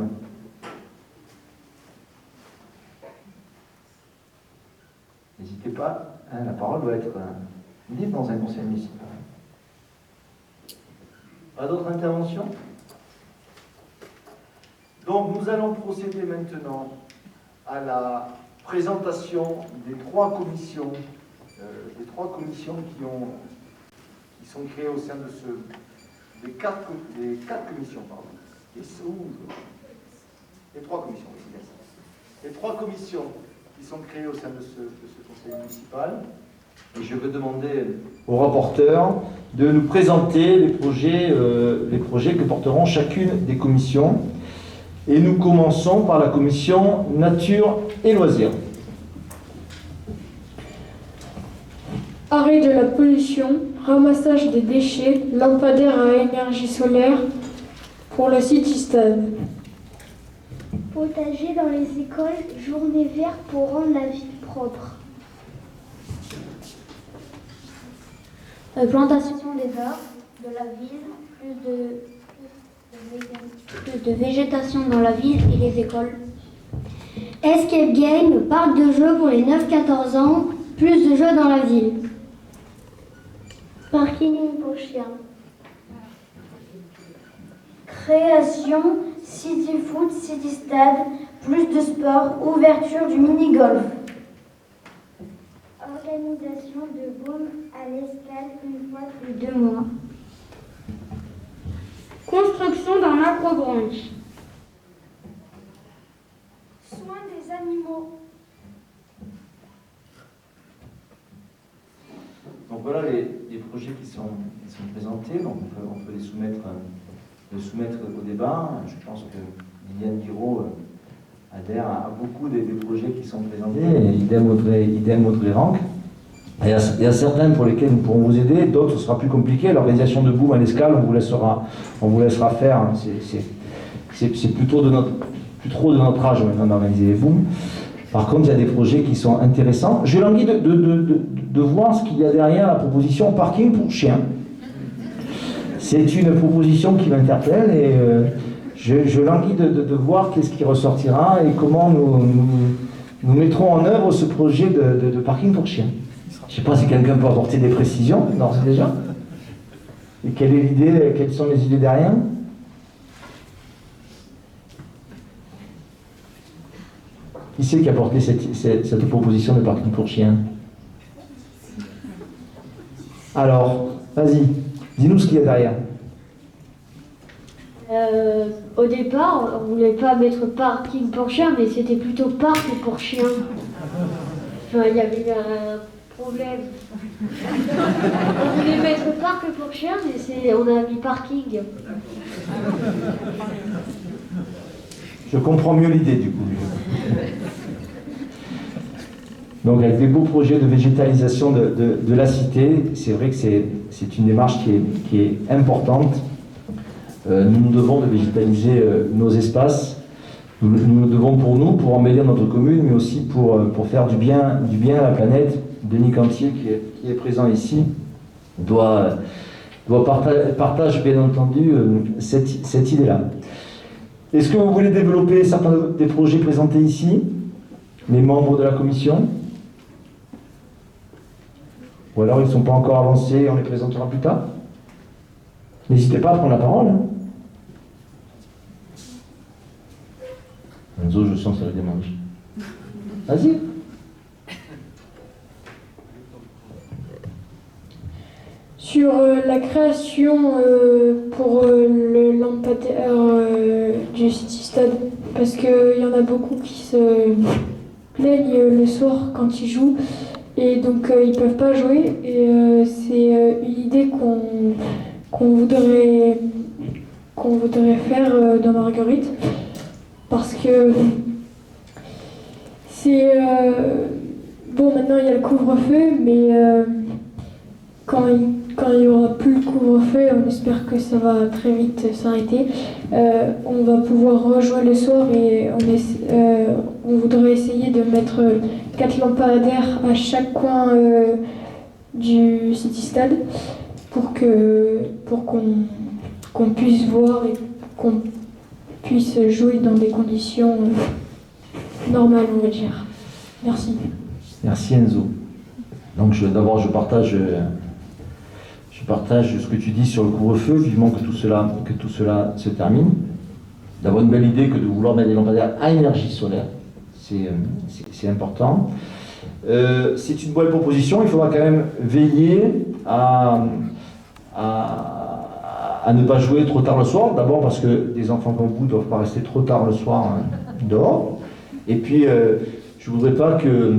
N'hésitez pas, la parole doit être libre dans un conseil municipal. Pas d'autres interventions ? Donc nous allons procéder maintenant à la présentation des trois commissions qui sont créées au sein de des quatre commissions, pardon. Les trois commissions, c'est bien ça. Les trois commissions qui sont créées au sein de ce conseil municipal. Et je vais demander au rapporteur de nous présenter les projets que porteront chacune des commissions. Et nous commençons par la commission Nature et Loisirs. Arrêt de la pollution, ramassage des déchets, lampadaires à énergie solaire pour le City-Stade. Potager dans les écoles, journée verte pour rendre la ville propre. Plantation des arbres de la ville, plus de végétation dans la ville et les écoles. Escape game, parc de jeux pour les 9-14 ans, plus de jeux dans la ville. Parking pour chiens. Création, City Foot, City Stade, plus de sport, ouverture du mini-golf. Organisation de boom à l'escale une fois tous les 2 mois. Construction d'un macro-branche. Soins des animaux. Donc voilà les projets qui sont présentés. Donc on peut les soumettre au débat. Je pense que Liliane Guiraud adhère à beaucoup des projets qui sont présentés. Idem Audrey Rank. Il y a certains pour lesquels nous pourrons vous aider, d'autres ce sera plus compliqué. L'organisation de boom à l'escale, on vous laissera faire. C'est plus trop de notre âge maintenant d'organiser les booms. Par contre, il y a des projets qui sont intéressants. J'ai l'envie de voir ce qu'il y a derrière la proposition parking pour chiens. C'est une proposition qui m'interpelle et je languis de voir qu'est-ce qui ressortira et comment nous mettrons en œuvre ce projet de parking pour chiens. Je ne sais pas si quelqu'un peut apporter des précisions, d'ores et déjà. Et quelles sont les idées derrière ? Qui c'est qui a apporté cette proposition de parking pour chiens ? Alors, vas-y, dis-nous ce qu'il y a derrière. Au départ, on ne voulait pas mettre parking pour chiens, mais c'était plutôt parc pour chiens. Enfin, il y avait un problème. On voulait mettre parc pour chiens, mais on a mis parking. Je comprends mieux l'idée du coup. Donc avec des beaux projets de végétalisation de la cité, c'est vrai que c'est une démarche qui est importante. Nous nous devons de végétaliser nos espaces. Nous le devons pour nous, pour embellir notre commune, mais aussi pour faire du bien à la planète. Denis Cantier, qui est présent ici, partage bien entendu cette idée-là. Est-ce que vous voulez développer certains des projets présentés ici, les membres de la commission? Ou alors ils ne sont pas encore avancés, on les présentera plus tard? N'hésitez pas à prendre la parole. Enzo, je sens que ça le démange. Vas-y. Sur la création pour le lampadaire du City Stade, parce qu'il y en a beaucoup qui se plaignent le soir quand ils jouent, et donc ils peuvent pas jouer, et c'est une idée qu'on voudrait faire dans Marguerite, parce que c'est... bon, maintenant il y a le couvre-feu, mais quand il n'y aura plus le couvre-feu, on espère que ça va très vite s'arrêter, on va pouvoir rejouer le soir, et on voudrait essayer de mettre 4 lampadaires à chaque coin du City Stade pour qu'on puisse voir et qu'on puisse jouer dans des conditions normales, on va dire. Merci. Merci Enzo. Donc d'abord je partage ce que tu dis sur le couvre-feu, vivement que tout cela se termine. D'avoir une belle idée que de vouloir mettre des lampadaires à énergie solaire, c'est important. C'est une bonne proposition, il faudra quand même veiller à ne pas jouer trop tard le soir. D'abord parce que des enfants comme vous ne doivent pas rester trop tard le soir dehors. Et puis, je ne voudrais pas que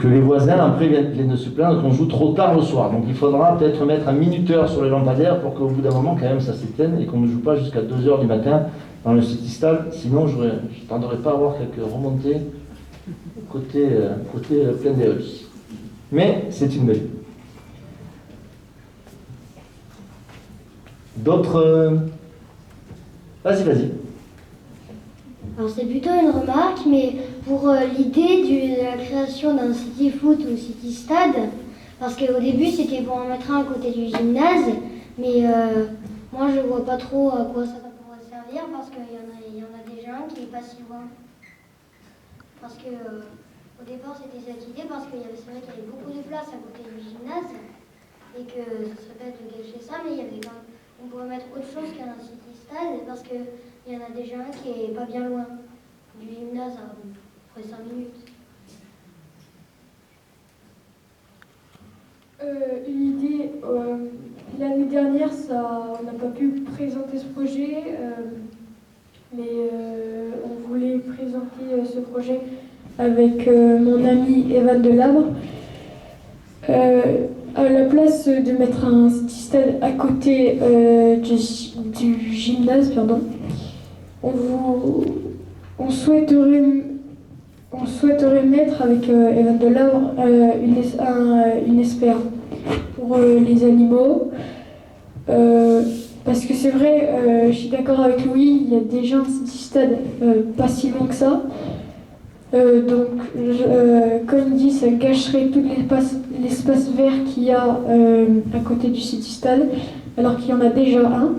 les voisins après viennent de se plaindre qu'on joue trop tard le soir. Donc il faudra peut-être mettre un minuteur sur les lampadaires pour qu'au bout d'un moment, quand même, ça s'éteigne et qu'on ne joue pas jusqu'à 2h du matin dans le City Stade. Sinon, je ne tarderai pas à avoir quelques remontées côté plein des Hulls. Mais c'est une belle. D'autres... Vas-y. Alors c'est plutôt une remarque, mais pour l'idée de la création d'un City Foot ou City Stade, parce qu'au début c'était pour en mettre un à côté du gymnase, mais moi je vois pas trop à quoi ça pourrait servir, parce qu'il y en a déjà un qui est pas si loin. Parce que au départ c'était cette idée, parce que c'est vrai qu'il y avait beaucoup de place à côté du gymnase, et que ce serait bête de gâcher ça, mais on pourrait mettre autre chose qu'un City Stade, parce qu'il y en a déjà un qui est pas bien loin du gymnase, à près 5 minutes. Une idée, l'année dernière, on n'a pas pu présenter ce projet, mais on voulait présenter ce projet avec mon ami Evan Delabre. À la place de mettre un City Stade à côté du gymnase, on souhaiterait mettre avec Evan Delabre une espère pour les animaux. Parce que c'est vrai, je suis d'accord avec Louis, il y a déjà un City Stade pas si loin que ça. Donc, comme dit, ça gâcherait tout l'espace vert qu'il y a à côté du City Stade, alors qu'il y en a déjà un,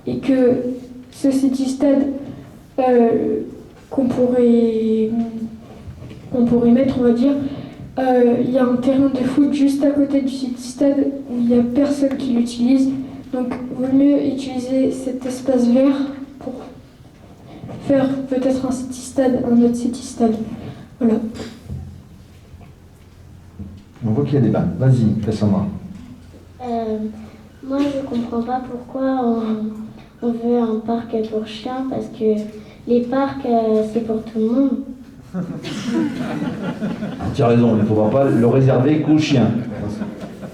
et que ce City Stade qu'on pourrait mettre, on va dire, il y a un terrain de foot juste à côté du City Stade où il n'y a personne qui l'utilise, donc il vaut mieux utiliser cet espace vert pour faire peut-être un City Stade, un autre City Stade. Voilà. On voit qu'il y a débat. Vas-y, Cassandra. Moi, je comprends pas pourquoi on veut un parc pour chiens, parce que les parcs, c'est pour tout le monde. Tu as raison, il ne faudra pas le réserver qu'aux chiens.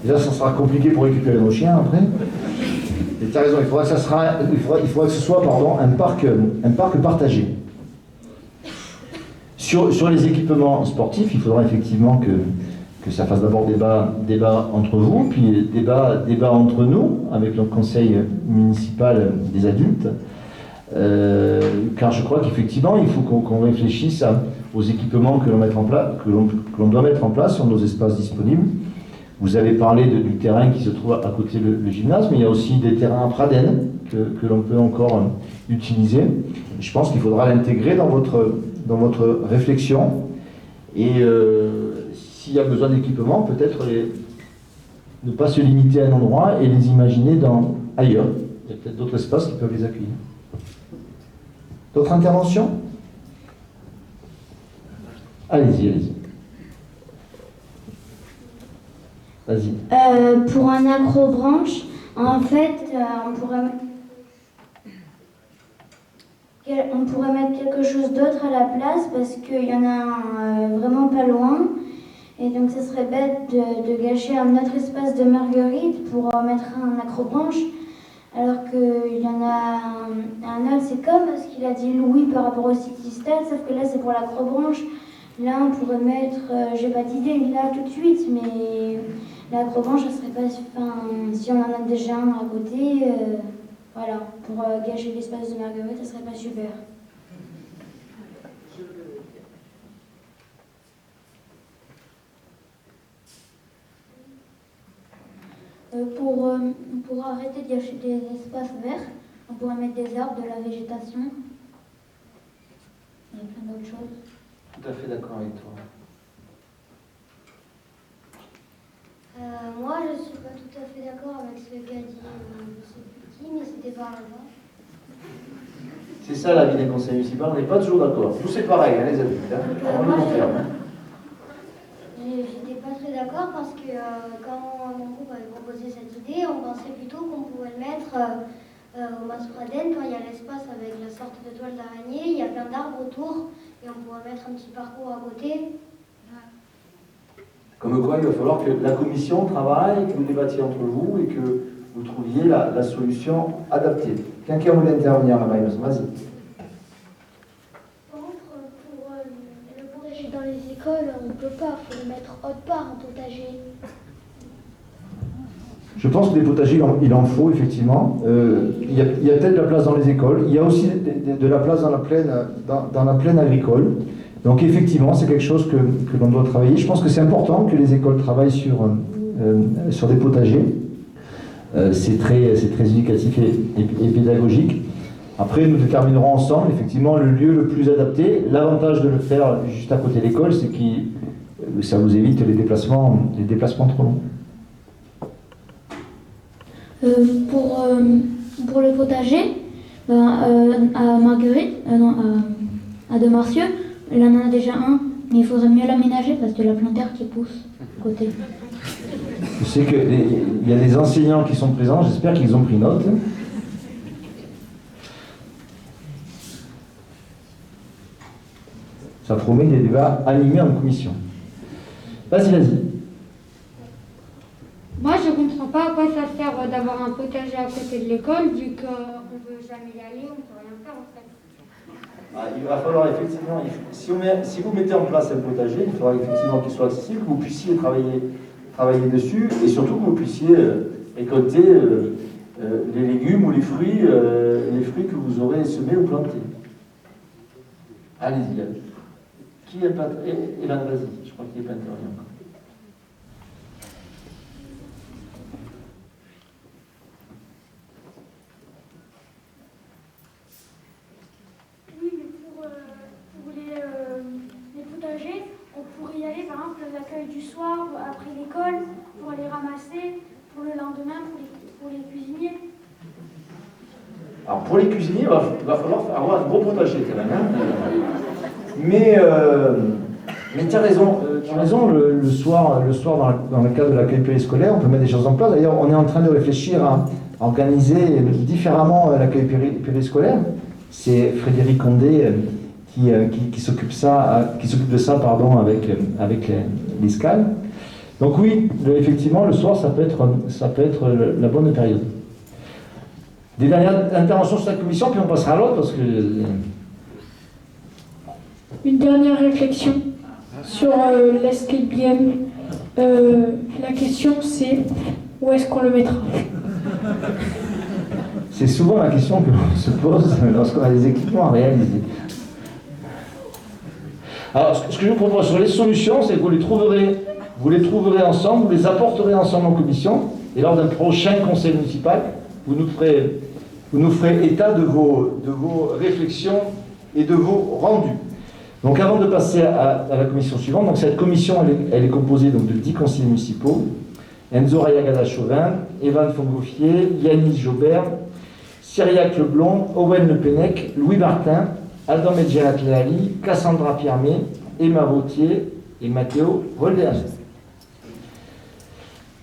Déjà, ça sera compliqué pour récupérer nos chiens après. Et tu as raison, il faudra que ce soit un parc partagé. Sur les équipements sportifs, il faudra effectivement que ça fasse d'abord débat entre vous, puis débat entre nous, avec le conseil municipal des adultes, car je crois qu'effectivement, il faut qu'on réfléchisse aux équipements que l'on doit mettre en place sur nos espaces disponibles. Vous avez parlé du terrain qui se trouve à côté du gymnase, mais il y a aussi des terrains à Pradenne que l'on peut encore utiliser. Je pense qu'il faudra l'intégrer dans votre réflexion. Et s'il y a besoin d'équipements, peut-être ne pas se limiter à un endroit et les imaginer ailleurs. Il y a peut-être d'autres espaces qui peuvent les accueillir. D'autres interventions? Allez-y. Vas-y. Pour un acrobranche, en fait, on pourrait mettre quelque chose d'autre à la place parce qu'il y en a un vraiment pas loin. Et donc, ça serait bête de gâcher un autre espace de Marguerite pour mettre un acrobranche. Alors qu'il y en a un autre, c'est comme ce qu'il a dit Louis par rapport au City Stade, sauf que là, c'est pour l'acrobranche. Là, on pourrait mettre, j'ai pas d'idée là tout de suite, mais l'acrobranche, ça serait pas. Enfin, si on en a déjà un à côté, voilà, pour gâcher l'espace de Marguerite, ça serait pas super. Pour arrêter de gâcher des espaces verts, on pourrait mettre des arbres, de la végétation. Il y a plein d'autres choses. Tout à fait d'accord avec toi. Moi, je ne suis pas tout à fait d'accord avec ce qu'a dit M. Petit, mais c'était par là-bas. C'est ça la vie des conseils municipaux, on n'est pas toujours d'accord. Nous, c'est pareil, les adultes. On le confirme. J'étais pas très d'accord parce que quand mon groupe avait proposé cette idée, on pensait plutôt qu'on pouvait le mettre au Maspraden quand il y a l'espace avec la sorte de toile d'araignée, il y a plein d'arbres autour et on pourrait mettre un petit parcours à côté. Comme quoi, il va falloir que la commission travaille, que vous débattiez entre vous et que vous trouviez la solution adaptée. Quelqu'un voulait intervenir là-bas, vas-y. Le potager dans les écoles, on ne peut pas, il faut le mettre autre part en potager. Je pense que des potagers, il en faut effectivement. Il y a peut-être de la place dans les écoles. Il y a aussi de la place dans la plaine agricole. Donc effectivement, c'est quelque chose que l'on doit travailler. Je pense que c'est important que les écoles travaillent sur des potagers. C'est très éducatif et pédagogique. Après, nous déterminerons ensemble effectivement le lieu le plus adapté. L'avantage de le faire juste à côté de l'école, c'est que ça vous évite les déplacements trop longs. Pour le potager, à Marguerite, à Demarcieux, il en a déjà un, mais il faudrait mieux l'aménager parce que la plante d'air qui pousse à côté. Je sais qu'il y a des enseignants qui sont présents, j'espère qu'ils ont pris note. Ça promet des débats animés en commission. Vas-y. Moi, je ne comprends pas à quoi ça sert d'avoir un potager à côté de l'école, vu qu'on ne peut jamais y aller, on ne peut rien faire en fait. Il va falloir effectivement, si vous mettez en place un potager, il faudra effectivement qu'il soit accessible, que vous puissiez travailler dessus, et surtout que vous puissiez récolter les légumes ou les fruits que vous aurez semés ou plantés. Allez-y. Qui est pas... Evan, vas-y, je crois qu'il est pas intervenu encore. Oui, mais pour les potagers, on pourrait y aller par exemple l'accueil du soir, après l'école, pour les ramasser, pour le lendemain, pour les cuisiniers. Alors pour les cuisiniers, il va falloir avoir un gros potager quand même. Hein. Mais tu as raison, le soir dans le cadre de l'accueil périscolaire, on peut mettre des choses en place. D'ailleurs, on est en train de réfléchir à organiser différemment l'accueil périscolaire. C'est Frédéric Condé qui s'occupe de ça avec l'ISCAL. Donc oui, effectivement, le soir, ça peut être la bonne période. Des dernières interventions sur la commission, puis on passera à l'autre parce que... Une dernière réflexion sur l'escape game. La question c'est où est-ce qu'on le mettra? C'est souvent la question que l'on se pose lorsqu'on a des équipements à réaliser. Alors, ce que je vous propose sur les solutions, c'est que vous les trouverez ensemble, vous les apporterez ensemble en commission, et lors d'un prochain conseil municipal, vous nous ferez état de vos réflexions et de vos rendus. Donc avant de passer à la commission suivante, donc cette commission elle est composée donc, de 10 conseillers municipaux, Enzo Rayagada-Chauvin, Evan Fongouffier, Yanis Jobert, Cyriac Leblond, Owen Le Pennec, Louis Martin, Adam Medjerat-Leali, Cassandra Piermet, Emma Vautier et Matteo Roldeas.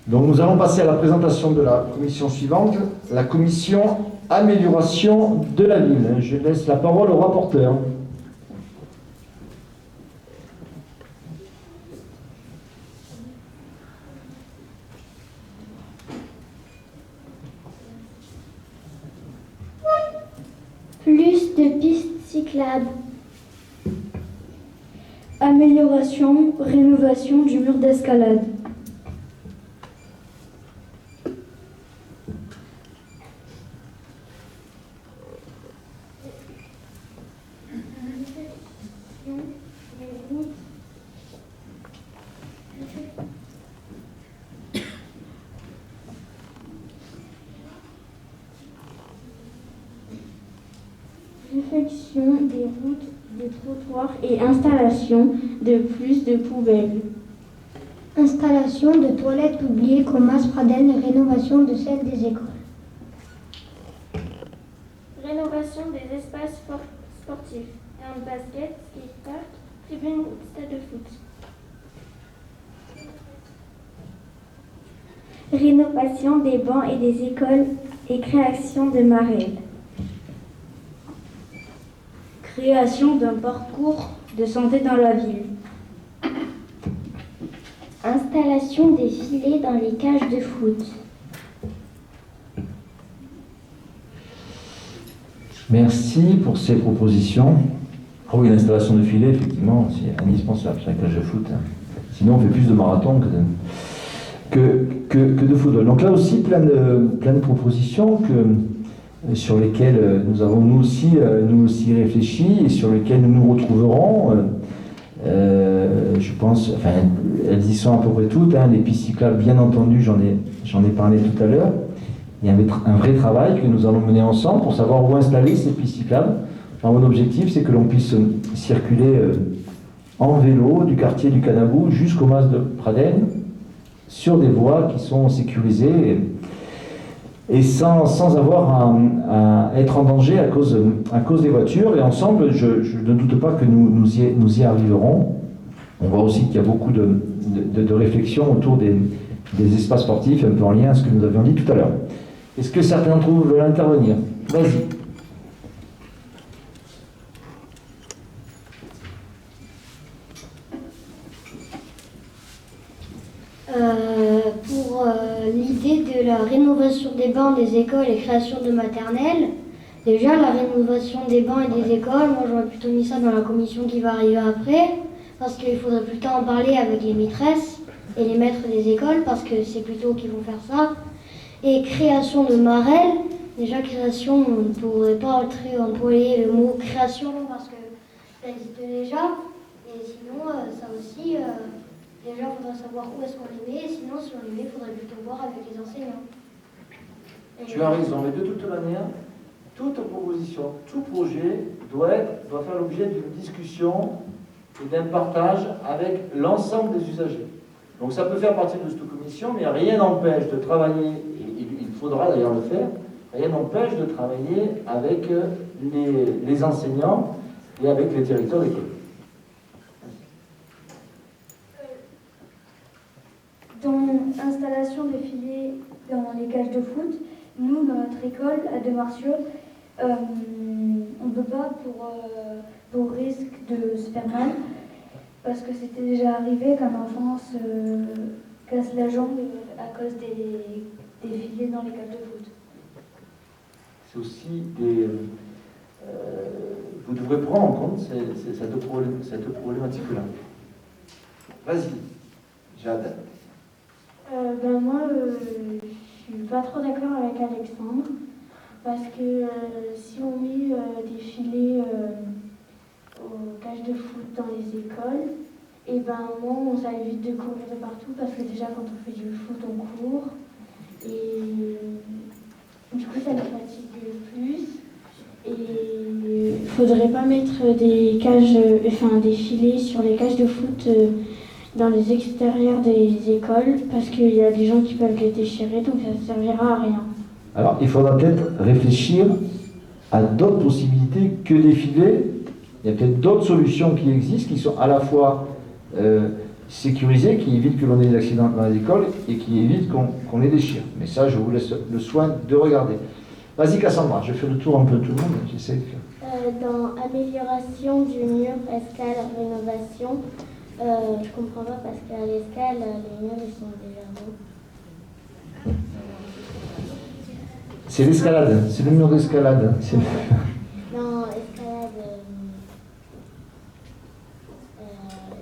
Donc nous allons passer à la présentation de la commission suivante, la commission amélioration de la ville. Je laisse la parole au rapporteur. Plus de pistes cyclables. Amélioration, rénovation du mur d'escalade. Réfection des routes, des trottoirs et installation de plus de poubelles. Installation de toilettes publiques au Mas Pradel et rénovation de celles des écoles. Rénovation des espaces sportifs. Un basket, skatepark, tribune, stade de foot. Rénovation des bancs et des écoles et création de marelles. Création d'un parcours de santé dans la ville. Installation des filets dans les cages de foot. Merci pour ces propositions. Oh oui, l'installation de filets, effectivement, c'est indispensable sur la cage de foot. Sinon, on fait plus de marathon que de football. Donc là aussi, plein de propositions sur lesquelles nous avons nous aussi réfléchi et sur lesquelles nous nous retrouverons. Je pense, enfin, elles y sont à peu près toutes. Les pistes cyclables, bien entendu, j'en ai parlé tout à l'heure. Il y a un vrai travail que nous allons mener ensemble pour savoir où installer ces pistes cyclables. Alors, mon objectif, c'est que l'on puisse circuler en vélo du quartier du Canabou jusqu'au Mas de Pradel sur des voies qui sont sécurisées et sans avoir à être en danger à cause des voitures. Et ensemble, je ne doute pas que nous y arriverons. On voit aussi qu'il y a beaucoup de réflexions autour des espaces sportifs, un peu en lien avec ce que nous avions dit tout à l'heure. Est-ce que certains d'entre vous veulent intervenir? Vas-y. Pour l'idée de la rénovation des bancs des écoles et création de maternelles, déjà la rénovation des bancs et des écoles, moi j'aurais plutôt mis ça dans la commission qui va arriver après, parce qu'il faudrait plutôt en parler avec les maîtresses et les maîtres des écoles, parce que c'est plutôt eux qui vont faire ça. Et création de marelles, déjà création, on ne pourrait pas employer le mot création parce que ça existe déjà, et sinon ça aussi... Déjà, il faudra savoir où est-ce qu'on les met, et sinon, si on les met, il faudrait plutôt voir avec les enseignants. Tu as raison, mais de toute manière, toute proposition, tout projet doit faire l'objet d'une discussion et d'un partage avec l'ensemble des usagers. Donc ça peut faire partie de cette commission, mais rien n'empêche de travailler, et il faudra d'ailleurs le faire, rien n'empêche de travailler avec les enseignants et avec les directeurs d'école. Dans l'installation des filets dans les cages de foot, nous, dans notre école à Demarcieux, on ne peut pas, pour risque de se faire mal, parce que c'était déjà arrivé qu'un enfant se casse la jambe à cause des filets dans les cages de foot. C'est aussi vous devrez prendre en compte cette problématique-là. Vas-y, Jade. Moi, je suis pas trop d'accord avec Alexandre, parce que si on met des filets aux cages de foot dans les écoles, et moi, ça évite de courir de partout, parce que déjà quand on fait du foot, on court, et du coup, ça nous fatigue plus. Et il faudrait pas mettre des cages, des filets sur les cages de foot dans les extérieurs des écoles, parce qu'il y a des gens qui peuvent les déchirer, donc ça ne servira à rien. Alors, il faudra peut-être réfléchir à d'autres possibilités que des filets. Il y a peut-être d'autres solutions qui existent, qui sont à la fois sécurisées, qui évitent que l'on ait des accidents dans les écoles et qui évitent qu'on les déchire. Mais ça, je vous laisse le soin de regarder. Vas-y Cassandra, je fais le tour un peu de tout le monde, j'essaie de faire. Dans amélioration du mur, escale, rénovation, je comprends pas parce qu'à l'escale, les murs ils sont déjà beaux. C'est l'escalade, c'est le mur d'escalade. Non, escalade.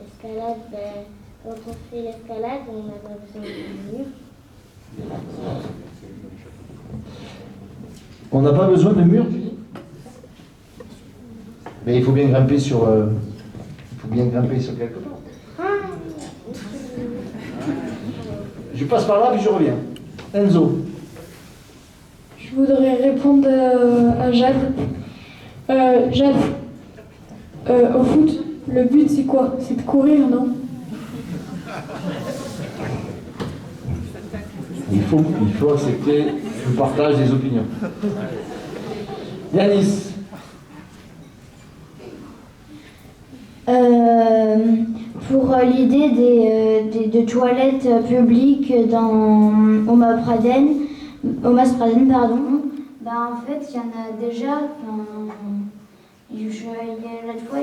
Escalade, quand on fait l'escalade, on n'a pas besoin du mur. On n'a pas besoin de mur, tu dis? Mais il faut bien grimper sur quelque part. Je passe par là puis je reviens. Enzo. Je voudrais répondre à Jade. Jade, au foot, le but c'est quoi? C'est de courir, non? Il faut accepter le partage des opinions. Yanis. Pour l'idée de toilettes publiques au Maaspraden, pardon, en fait, il y en a déjà. L'autre fois,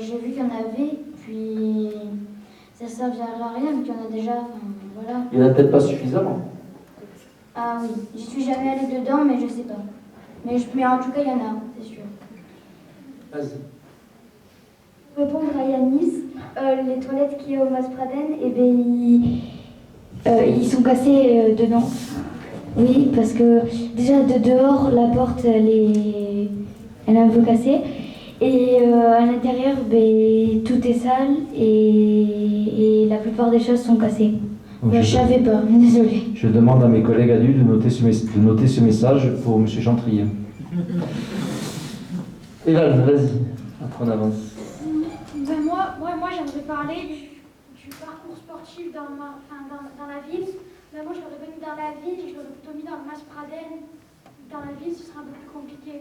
j'ai vu qu'il y en avait, puis ça ne servira à rien, mais qu'il y en a déjà. Voilà. Il n'y en a peut-être pas suffisamment. Ah oui, j'y suis jamais allée dedans, mais je sais pas. Mais en tout cas, il y en a, c'est sûr. Vas-y. Pour répondre à Yanis, les toilettes qu'il y a au Maaspraden, ils sont cassés dedans. Oui, parce que déjà de dehors, la porte, elle est un peu cassée. Et à l'intérieur, tout est sale et la plupart des choses sont cassées. Je ne savais pas, désolée. Je demande à mes collègues adultes de noter ce message pour M. Chantrier. Evan, vas-y, après on avance. Moi j'aimerais parler du parcours sportif dans la ville. Moi je l'aurais pas mis dans la ville, je l'aurais plutôt mis dans le Maaspraden. Dans la ville, ce sera un peu plus compliqué.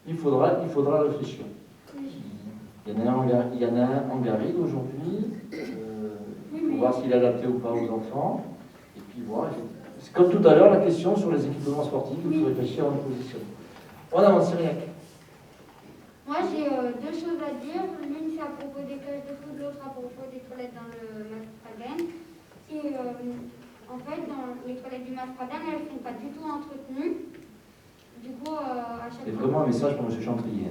Il faudra réfléchir. Oui. Il y en a un en Garrigue aujourd'hui. Pour voir s'il est adapté ou pas aux enfants. Et puis voir. C'est comme tout à l'heure la question sur les équipements sportifs, il faut réfléchir à une position. On avance, Cyriac. Moi j'ai deux choses à dire. L'une c'est à propos des cages de foot, l'autre à propos des toilettes dans le Maaspraden. Et en fait, dans les toilettes du Maaspraden, elles ne sont pas du tout entretenues. Du coup, à chaque fois. C'est vraiment un message pour M. Chantrier.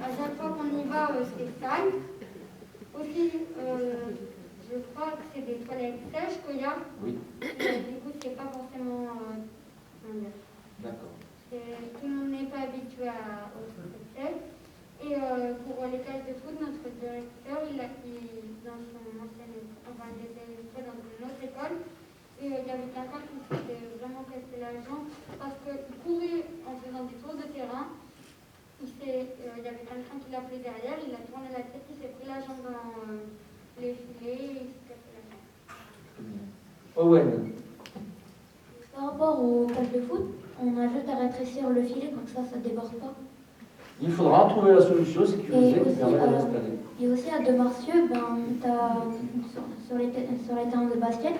À chaque fois qu'on y va, c'est sale. Aussi, je crois que c'est des toilettes sèches qu'il y a. Oui. Du coup, c'est pas forcément. D'accord. Tout le monde n'est pas habitué aux toilettes sèches. Et pour les cages de foot, notre directeur, il dans son ancienne école, enfin, il était dans une autre école. Et il y avait quelqu'un qui s'était vraiment cassé la jambe parce qu'il courait en faisant des tours de terrain. Il y avait quelqu'un qui l'appelait derrière, il a tourné la tête, il s'est pris la jambe dans les filets et il s'est cassé la jambe. Owen. Par rapport aux cages de foot, on a juste à rétrécir le filet, comme ça ne déborde pas. Il faudra trouver la solution sécurisée qui permet de l'installer. Et aussi à Demarcieux, sur les terrains de basket,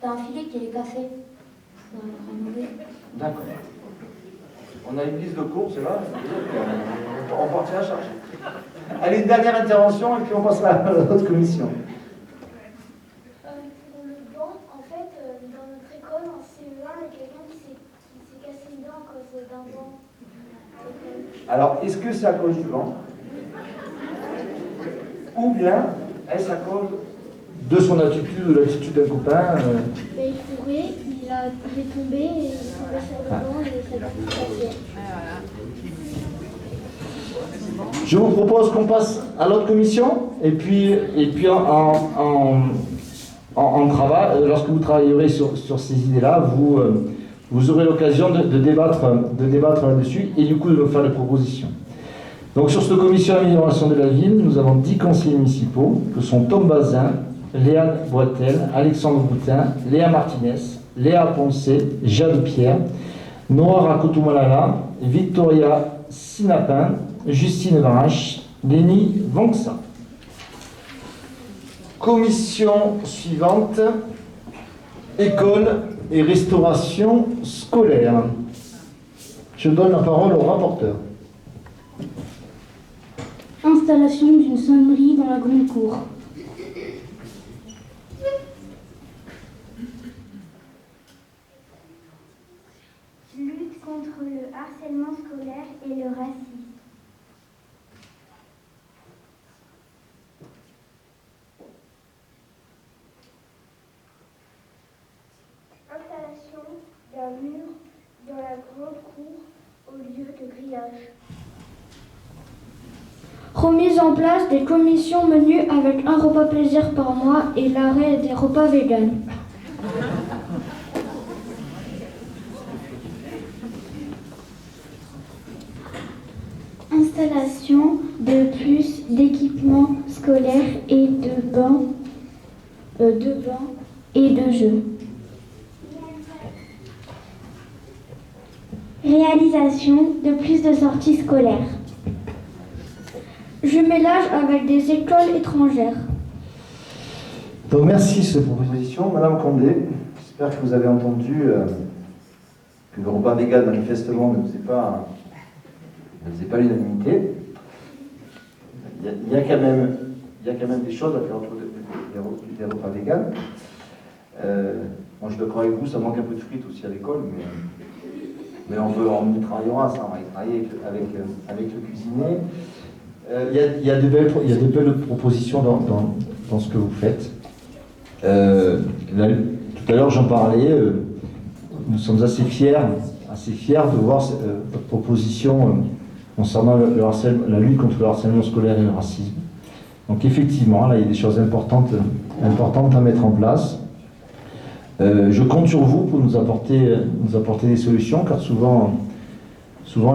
tu as un filet qui est cassé. D'accord. On a une liste de cours, c'est là. On partira chercher. Allez, une dernière intervention et puis on passera à l'autre commission. Pour le banc, en fait, dans notre école, en CE1, il y a quelqu'un qui s'est cassé une dent à cause d'un banc. Alors, est-ce que c'est à cause du vent? Ou bien, est-ce à cause de son attitude ou de l'attitude d'un copain Mais il courait, il est tombé et il est tombé sur le banc et ça l'a fait. Je vous propose qu'on passe à l'autre commission et puis en travail, lorsque vous travaillerez sur ces idées-là, vous aurez l'occasion de débattre là-dessus et du coup de nous faire des propositions. Donc sur cette commission d'amélioration de la ville, nous avons 10 conseillers municipaux que sont Tom Bazin, Léa Boitel, Alexandre Boutin, Léa Martinez, Léa Poncé, Jade Pierre, Noah Rakotumalala, Victoria Sinapin, Justine Varache, Lénie Vangsa. Commission suivante, école et restauration scolaire. Je donne la parole au rapporteur. Installation d'une sonnerie dans la grande cour. Lutte contre le harcèlement scolaire et le racisme. Installation d'un mur dans la grande cour au lieu de grillage. Remise en place des commissions menus avec un repas plaisir par mois et l'arrêt des repas véganes. Installation de plus d'équipements scolaires et de bancs et de jeux. Réalisation de plus de sorties scolaires. Jumelage avec des écoles étrangères. Donc merci de cette proposition. Madame Condé, j'espère que vous avez entendu que le repas vegan manifestement ne faisait pas l'unanimité. Il y a quand même des choses à faire autour des repas vegan. Moi je suis d'accord avec vous, ça manque un peu de frites aussi à l'école, mais on y travaillera, ça, on va y travailler avec le cuisinier. Il y a de belles propositions dans ce que vous faites. Tout à l'heure, j'en parlais. Nous sommes assez fiers de voir votre proposition concernant la lutte contre le harcèlement scolaire et le racisme. Donc effectivement, là, il y a des choses importantes à mettre en place. Je compte sur vous pour nous apporter des solutions, car souvent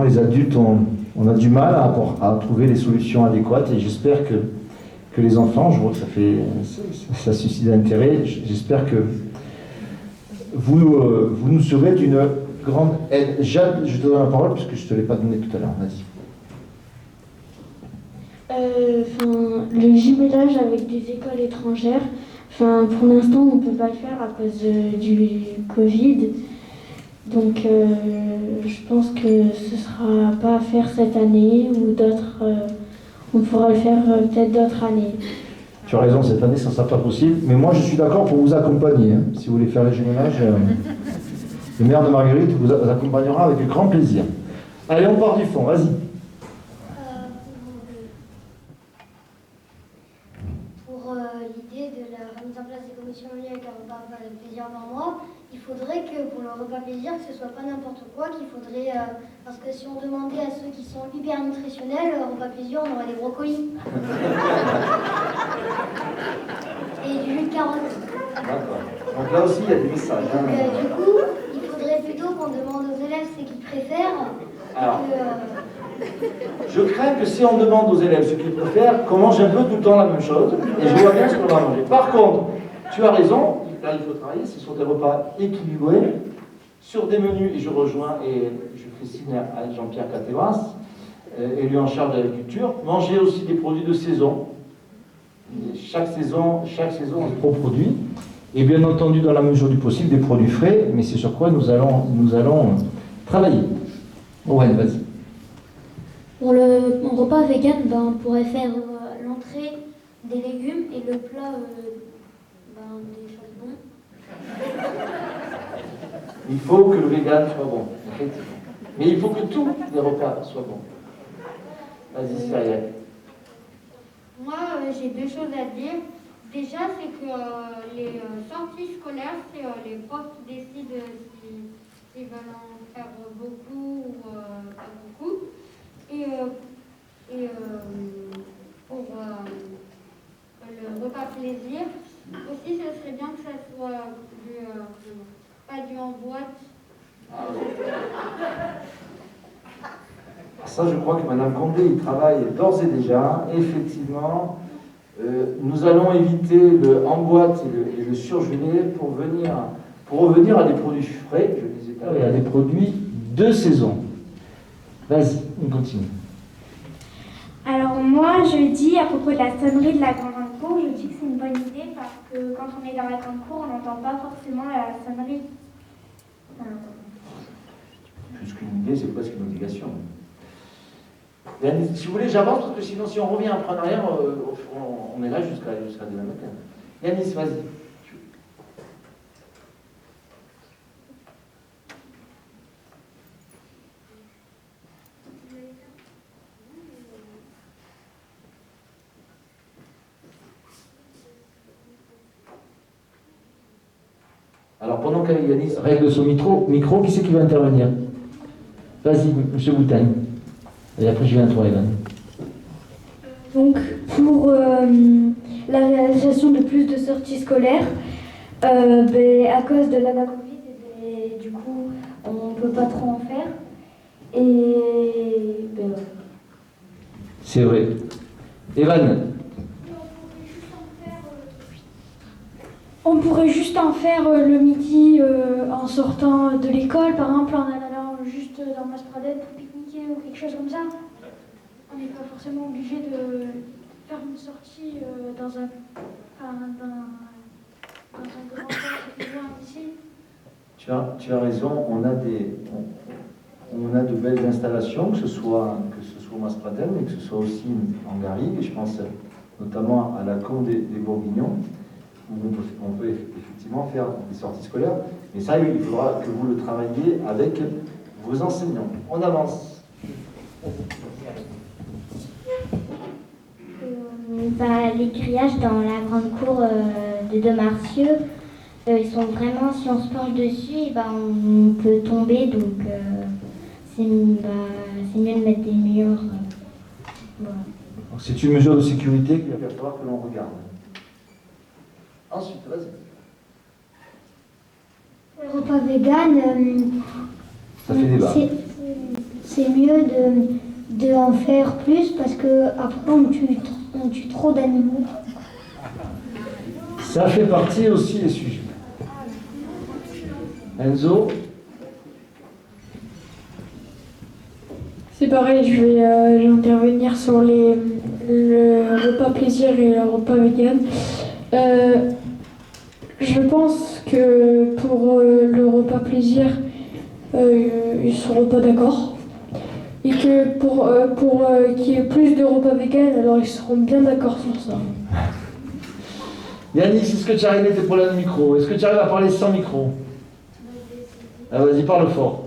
les adultes on a du mal à trouver les solutions adéquates, et j'espère que les enfants, je vois que ça suscite l'intérêt, j'espère que vous nous serez d'une grande aide. Jade, je te donne la parole puisque je ne te l'ai pas donné tout à l'heure, vas-y. Le jumelage avec des écoles étrangères, pour l'instant on ne peut pas le faire à cause du Covid. Donc je pense que ce ne sera pas à faire cette année ou d'autres, on pourra le faire peut-être d'autres années. Tu as raison, cette année ça ne sera pas possible, mais moi je suis d'accord pour vous accompagner. Hein. Si vous voulez faire les jumelages, le maire de Marguerite vous accompagnera avec grand plaisir. Allez, on part du fond, vas-y. Pour l'idée de la remise en place des commissions menues avec un repas plaisir par mois, il faudrait que pour le repas plaisir, que ce soit pas n'importe quoi, parce que si on demandait à ceux qui sont hyper nutritionnels, repas plaisir, on aurait des brocolis. Et du jus de carotte. D'accord. Donc là aussi, il y a des messages. Donc, du coup, il faudrait plutôt qu'on demande aux élèves ce qu'ils préfèrent. Alors, je crains que si on demande aux élèves ce qu'ils préfèrent, qu'on mange un peu tout le temps la même chose, et je vois bien ce qu'on va manger. Par contre, tu as raison, là il faut travailler, ce sont des repas équilibrés, sur des menus, et je rejoins, et je fais signe à Jean-Pierre Catevras, élu en charge de l'agriculture, manger aussi des produits de saison. Chaque saison, un propre produit, et bien entendu, dans la mesure du possible, des produits frais, mais c'est sur quoi nous allons travailler. Ouais, vas-y. Pour le repas vegan, on pourrait faire l'entrée des légumes et le plat des choses bonnes. Il faut que le vegan soit bon, effectivement. Mais il faut que tous les repas soient bons. Vas-y, Cyril. Moi, j'ai deux choses à dire. Déjà, c'est que les sorties scolaires, c'est les profs qui décident s'ils veulent en faire beaucoup ou pas beaucoup. Et pour le repas plaisir, aussi, ça serait bien que ça soit pas dû en boîte. Ça, je crois que Mme Condé y travaille d'ores et déjà. Effectivement, nous allons éviter le en boîte et le surgelé pour revenir à des produits frais, je disais pas, et à des produits de saison. Vas-y, on continue. Alors moi, je dis à propos de la sonnerie de la grande cour, je dis que c'est une bonne idée parce que quand on est dans la grande cour, on n'entend pas forcément la sonnerie. Plus qu'une idée, c'est presque une obligation. Yannis, si vous voulez, j'avance parce que sinon, si on revient un peu en arrière, on est là jusqu'à demain matin. Yannis, vas-y. Alors, pendant qu'Yanis règle son micro, qui c'est qui va intervenir? Vas-y, M. Boutagne. Et après, je viens à toi, Evan. Donc, pour la réalisation de plus de sorties scolaires, à cause de la Covid, du coup, on ne peut pas trop en faire. Et voilà. C'est vrai. Evan. On pourrait juste en faire le midi en sortant de l'école, par exemple en allant juste dans Maspradel pour pique-niquer ou quelque chose comme ça. On n'est pas forcément obligé de faire une sortie dans un grand parc ici. Tu as raison, on a de belles installations, que ce soit au Maspradel, mais que ce soit aussi en Garrigue. Je pense notamment à la Combe des Bourguignons, où on peut effectivement faire des sorties scolaires. Mais ça, il faudra que vous le travailliez avec vos enseignants. On avance. Les grillages dans la grande cour de Demarcieux, ils sont vraiment, si on se penche dessus, on peut tomber, donc c'est mieux de mettre des murs. Voilà. C'est une mesure de sécurité qu'il va falloir que l'on regarde. Ensuite, vas-y. Le repas vegan, Ça fait débat. c'est mieux de en faire plus parce que après on tue trop d'animaux. Ça fait partie aussi des sujets. Enzo? C'est pareil, je vais intervenir sur le repas plaisir et le repas vegan. Je pense que pour le repas plaisir, ils ne seront pas d'accord. Et que pour qu'il y ait plus de repas vegan, alors ils seront bien d'accord sur ça. Yannis, est-ce que tu as réglé tes problèmes de micro? Est-ce que tu arrives à parler sans micro? Ah, vas-y, parle fort.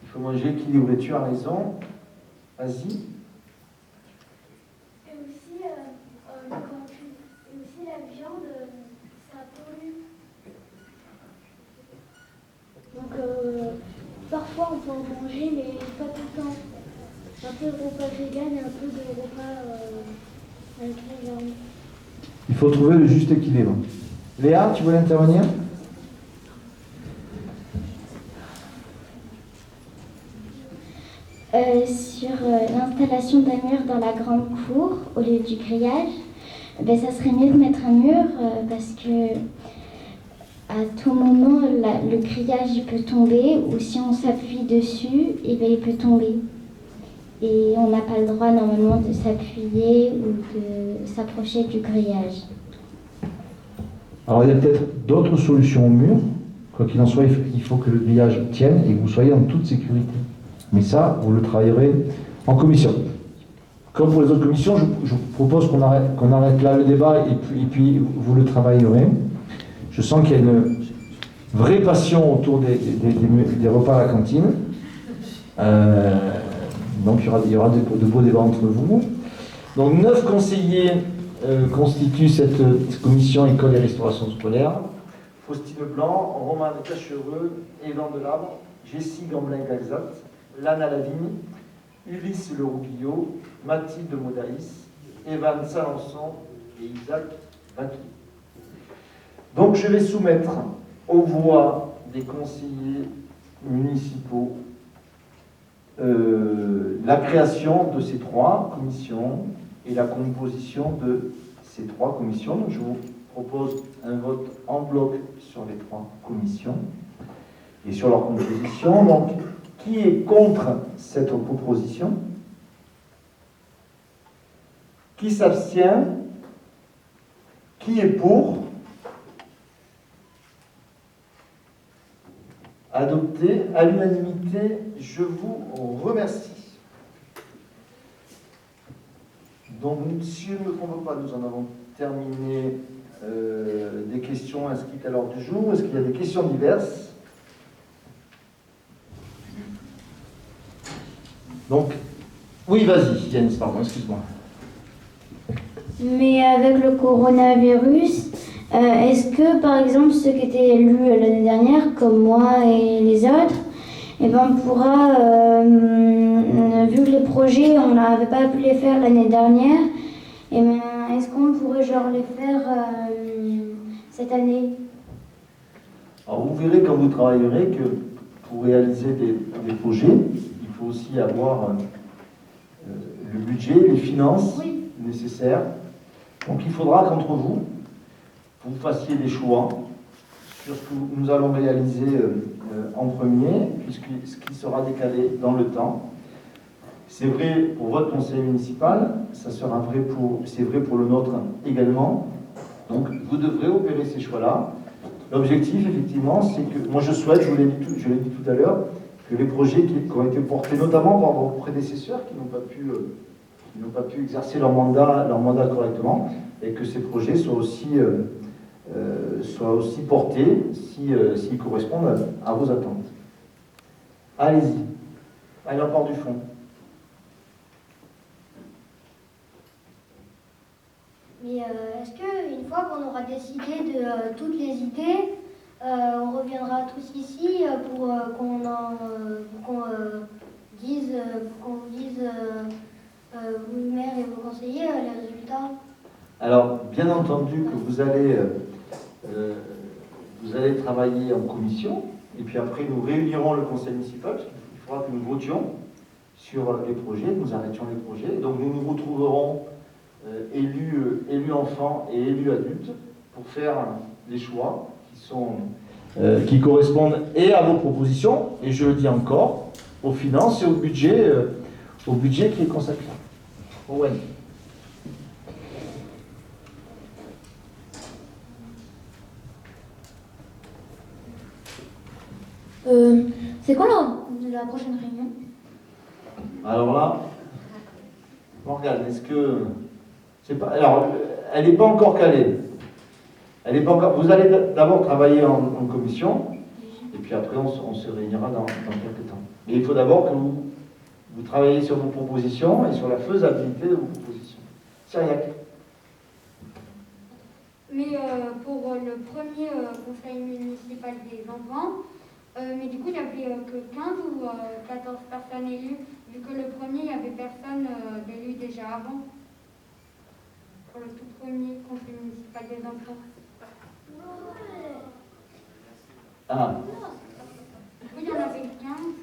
Il faut manger équilibré, tu as raison. Vas-y. Et aussi la viande, ça pollue. Donc parfois on peut en manger, mais pas tout le temps. Un peu de repas vegan et un peu de repas avec la viande. Il faut trouver le juste équilibre. Léa, tu voulais intervenir? Sur l'installation d'un mur dans la grande cour au lieu du grillage, ça serait mieux de mettre un mur parce que à tout moment le grillage il peut tomber ou si on s'appuie dessus il peut tomber. Et on n'a pas le droit normalement de s'appuyer ou de s'approcher du grillage. Alors il y a peut-être d'autres solutions au mur. Quoi qu'il en soit, il faut que le grillage tienne et que vous soyez en toute sécurité. Mais ça, vous le travaillerez en commission. Comme pour les autres commissions, je vous propose qu'on arrête là le débat et puis vous le travaillerez. Je sens qu'il y a une vraie passion autour des repas à la cantine. Donc il y aura de beaux débats entre vous. Donc 9 conseillers constituent cette commission école et restauration scolaire. Faustine Blanc, Romain Cachereux, Evan Delabre, Jessie Gamblin-Galzat, Lana Lavigne, Ulysse Le Rouguillot, Mathilde Modaïs, Evan Salençon et Isaac Vaquier. Donc je vais soumettre aux voix des conseillers municipaux la création de ces 3 commissions et la composition de ces 3 commissions. Donc je vous propose un vote en bloc sur les 3 commissions et sur leur composition. Donc, qui est contre cette proposition? Qui s'abstient? Qui est pour? Adopté à l'unanimité, je vous remercie. Donc, si je ne me trompe pas, nous en avons terminé des questions inscrites à l'ordre du jour. Est-ce qu'il y a des questions diverses? Donc, oui, vas-y, Yannis, pardon, excuse-moi. Mais avec le coronavirus, est-ce que, par exemple, ceux qui étaient élus l'année dernière, comme moi et les autres, eh ben, on pourra, vu que les projets, on n'avait pas pu les faire l'année dernière, eh ben, est-ce qu'on pourrait genre les faire cette année? Alors vous verrez quand vous travaillerez que pour réaliser des projets, il faut aussi avoir le budget, les finances nécessaires. Donc il faudra qu'entre vous fassiez des choix sur ce que nous allons réaliser en premier, puisque ce qui sera décalé dans le temps. C'est vrai pour votre conseil municipal, ça sera vrai c'est vrai pour le nôtre également. Donc vous devrez opérer ces choix-là. L'objectif, effectivement, c'est que, moi je souhaite, je l'ai dit tout à l'heure, que les projets qui ont été portés notamment par vos prédécesseurs, qui n'ont pas pu exercer leur mandat correctement, et que ces projets soient aussi portés s'ils correspondent à vos attentes. Allez-y. Allez, on part du fond. Mais est-ce qu'une fois qu'on aura décidé de toutes les idées, on reviendra tous ici pour qu'on dise, vous, maire et vos conseillers, les résultats? Alors, bien entendu que vous allez travailler en commission, et puis après nous réunirons le conseil municipal, parce qu'il faudra que nous votions sur les projets, nous arrêtions les projets, donc nous nous retrouverons élus enfants et élus adultes pour faire des choix qui correspondent et à vos propositions, et je le dis encore, aux finances et au budget qui est consacré. Owen. C'est quoi la prochaine réunion? Alors là, Morgane, est-ce que... Alors, elle n'est pas encore calée. Vous allez d'abord travailler en commission, et puis après on se réunira dans quelques temps. Mais il faut d'abord que vous travaillez sur vos propositions et sur la faisabilité de vos propositions. Cyriac. Mais pour le premier conseil municipal des enfants, mais du coup il n'y avait que 15 ou 14 personnes élues, vu que le premier, il n'y avait personne d'élu déjà avant. Pour le tout premier conseil municipal des enfants. Ah. Du coup, il y en avait 15,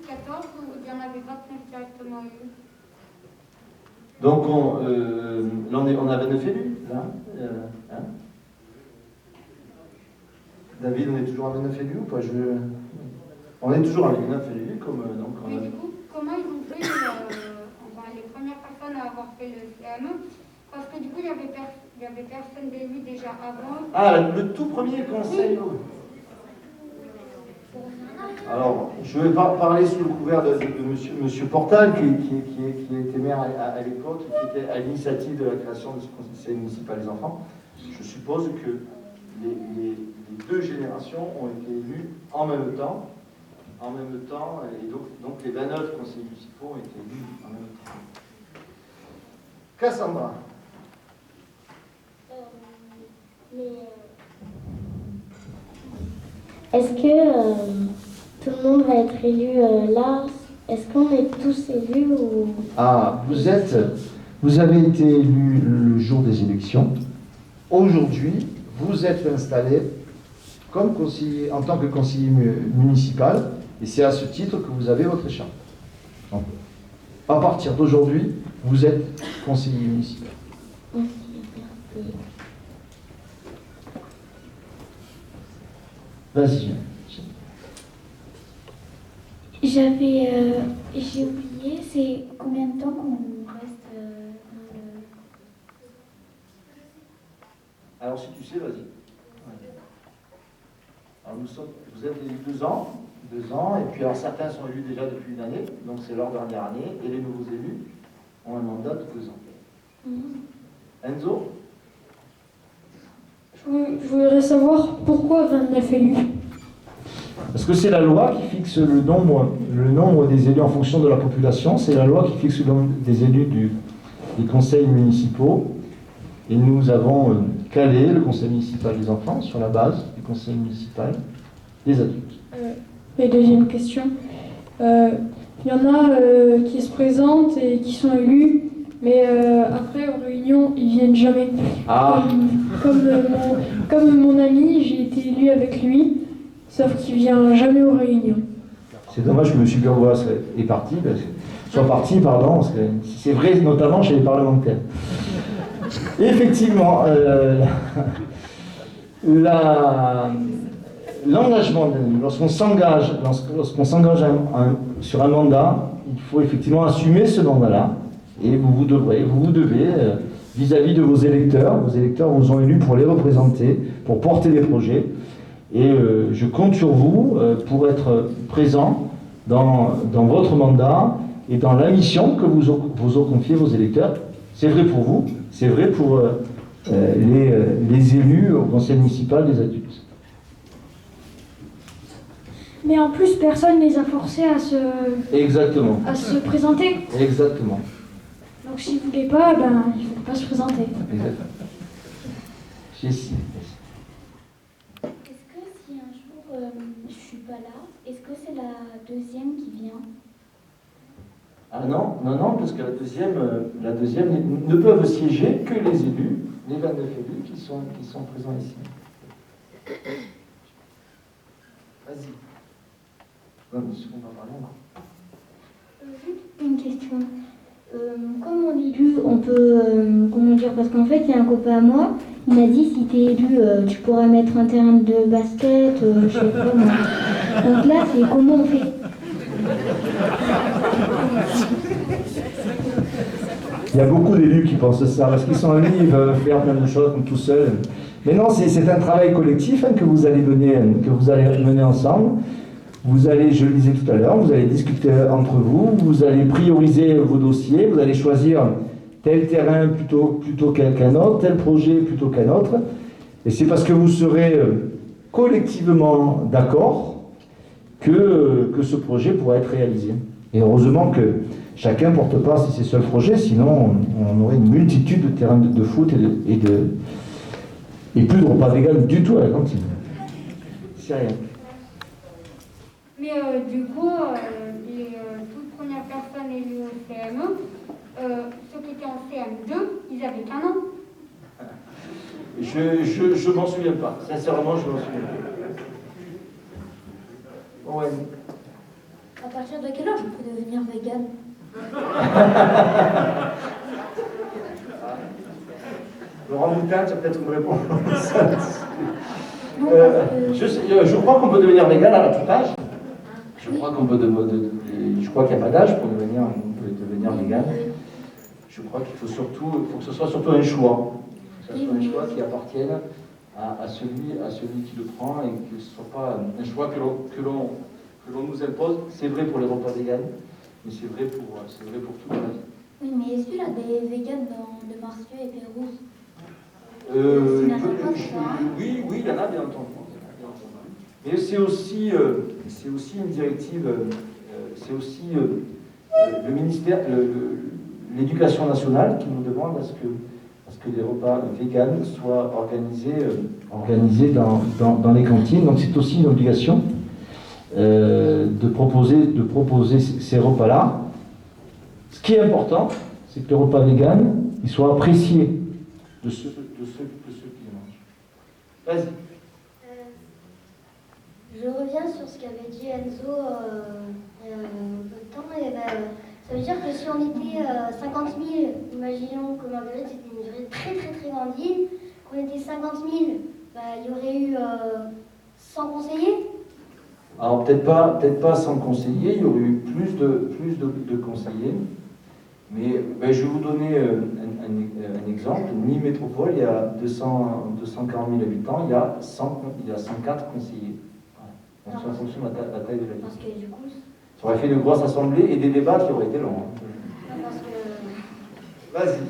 14 ou il y en avait 29 directement élus. Donc on a 29 élus, là. Hein? David, on est toujours à 29 élus ou pas? On est toujours à 29 élus, comme... Mais du coup, comment ils ont fait les premières personnes à avoir fait le CME? Parce que du coup, il y avait Il n'y avait personne d'élu déjà avant. Ah, le tout premier conseil. Alors, je vais parler sous le couvert de monsieur Portal, qui était maire à l'époque, qui était à l'initiative de la création de ce conseil municipal des enfants. Je suppose que les deux générations ont été élues en même temps, et donc les 29 conseillers municipaux ont été élus en même temps. Cassandra. Est-ce que tout le monde va être élu là? Est-ce qu'on est tous élus ou... Ah, vous avez été élu le jour des élections. Aujourd'hui, vous êtes installé comme conseiller, en tant que conseiller municipal, et c'est à ce titre que vous avez votre écharpe. Donc, à partir d'aujourd'hui, vous êtes conseiller municipal. Merci. Vas-y. J'ai oublié, c'est combien de temps qu'on reste dans le... Alors si tu sais, vas-y. Alors vous êtes élus 2 ans, et puis alors certains sont élus déjà depuis une année, donc c'est leur dernière année, et les nouveaux élus ont un mandat de 2 ans. Enzo? Je voudrais savoir pourquoi 29 élus. Parce que c'est la loi qui fixe le nombre des élus en fonction de la population. C'est la loi qui fixe le nombre des élus des conseils municipaux. Et nous avons calé le conseil municipal des enfants sur la base du conseil municipal des adultes. Et deuxième question. Il y en a qui se présentent et qui sont élus, mais après aux réunions, ils viennent jamais. Ah. Comme mon ami, j'ai été élu avec lui. Sauf qu'il vient jamais aux réunions. C'est dommage que M. Burgois soit parti, parce que c'est vrai notamment chez les parlementaires. Et effectivement, l'engagement, lorsqu'on s'engage sur un mandat, il faut effectivement assumer ce mandat-là, et vous devez, vis-à-vis de vos électeurs vous ont élus pour les représenter, pour porter des projets. Et je compte sur vous pour être présent dans votre mandat et dans la mission que vous ont confiée vos électeurs. C'est vrai pour vous, c'est vrai pour les élus au conseil municipal des adultes. Mais en plus, personne ne les a forcés à se présenter. Exactement. Donc s'ils ne voulaient pas, ils ne voulaient pas se présenter. Exactement. Jessie. Je suis pas là. Est-ce que c'est la deuxième qui vient? Ah non, parce que la deuxième ne peuvent siéger que les élus, les 29 élus qui sont présents ici. Vas-y. On va parler. Juste une question. Comme on est élu, on peut, parce qu'en fait, il y a un copain à moi, il m'a dit si t'es élu, tu pourras mettre un terrain de basket, je sais pas moi. Donc là, c'est comment on fait? Il y a beaucoup d'élus qui pensent ça, parce qu'ils sont amis, ils veulent faire plein de choses comme tout seul. Mais non, c'est un travail collectif que vous allez mener ensemble. Vous allez, je le disais tout à l'heure, vous allez discuter entre vous, vous allez prioriser vos dossiers, vous allez choisir tel terrain plutôt qu'un autre, tel projet plutôt qu'un autre. Et c'est parce que vous serez collectivement d'accord que ce projet pourra être réalisé. Et heureusement que chacun ne porte pas ses seuls projets, sinon on aurait une multitude de terrains de foot et plus de repas vegan du tout à la cantine. C'est rien. Mais du coup, les toutes premières personnes élues au CME, ceux qui étaient en CM2, ils avaient qu'un an. Je m'en souviens pas. Sincèrement, je m'en souviens pas. Ouais. À partir de quel âge on peut devenir vegan? Laurent Moutin, tu as peut-être une réponse. Je crois qu'on peut devenir vegan à tout âge. Je crois qu'il n'y a pas d'âge pour devenir vegan. Je crois qu'il faut que ce soit surtout un choix. Que ce soit un choix qui appartienne à celui qui le prend et que ce ne soit pas un choix que l'on nous impose. C'est vrai pour les repas véganes, mais c'est vrai pour toute la vie. Oui, mais est-ce qu'il y a des véganes de Marcieux et Pérouse? Oui, il y en a bien entendu. Mais c'est aussi une directive, c'est aussi le ministère, l'éducation nationale qui nous demande à ce que les repas véganes soient organisés dans les cantines. Donc c'est aussi une obligation de proposer ces repas-là. Ce qui est important, c'est que les repas véganes ils soient appréciés de ceux qui les mangent. Vas-y. Je reviens sur ce qu'avait dit Enzo il y a un peu de temps. Et ça veut dire que si on était 50 000, imaginons que Marguerite c'était une durée très très très grande île, qu'on était 50 000, il y aurait eu 100 conseillers. Alors peut-être pas 100 conseillers, il y aurait eu plus de conseillers. Mais je vais vous donner un exemple. Nîmes Métropole, il y a 240 000 habitants, il y a 104 conseillers. Voilà. Donc, en fonction de la taille de la ville. Parce que du coup, ça aurait fait une grosse assemblée et des débats qui auraient été longs. Parce que... Vas-y.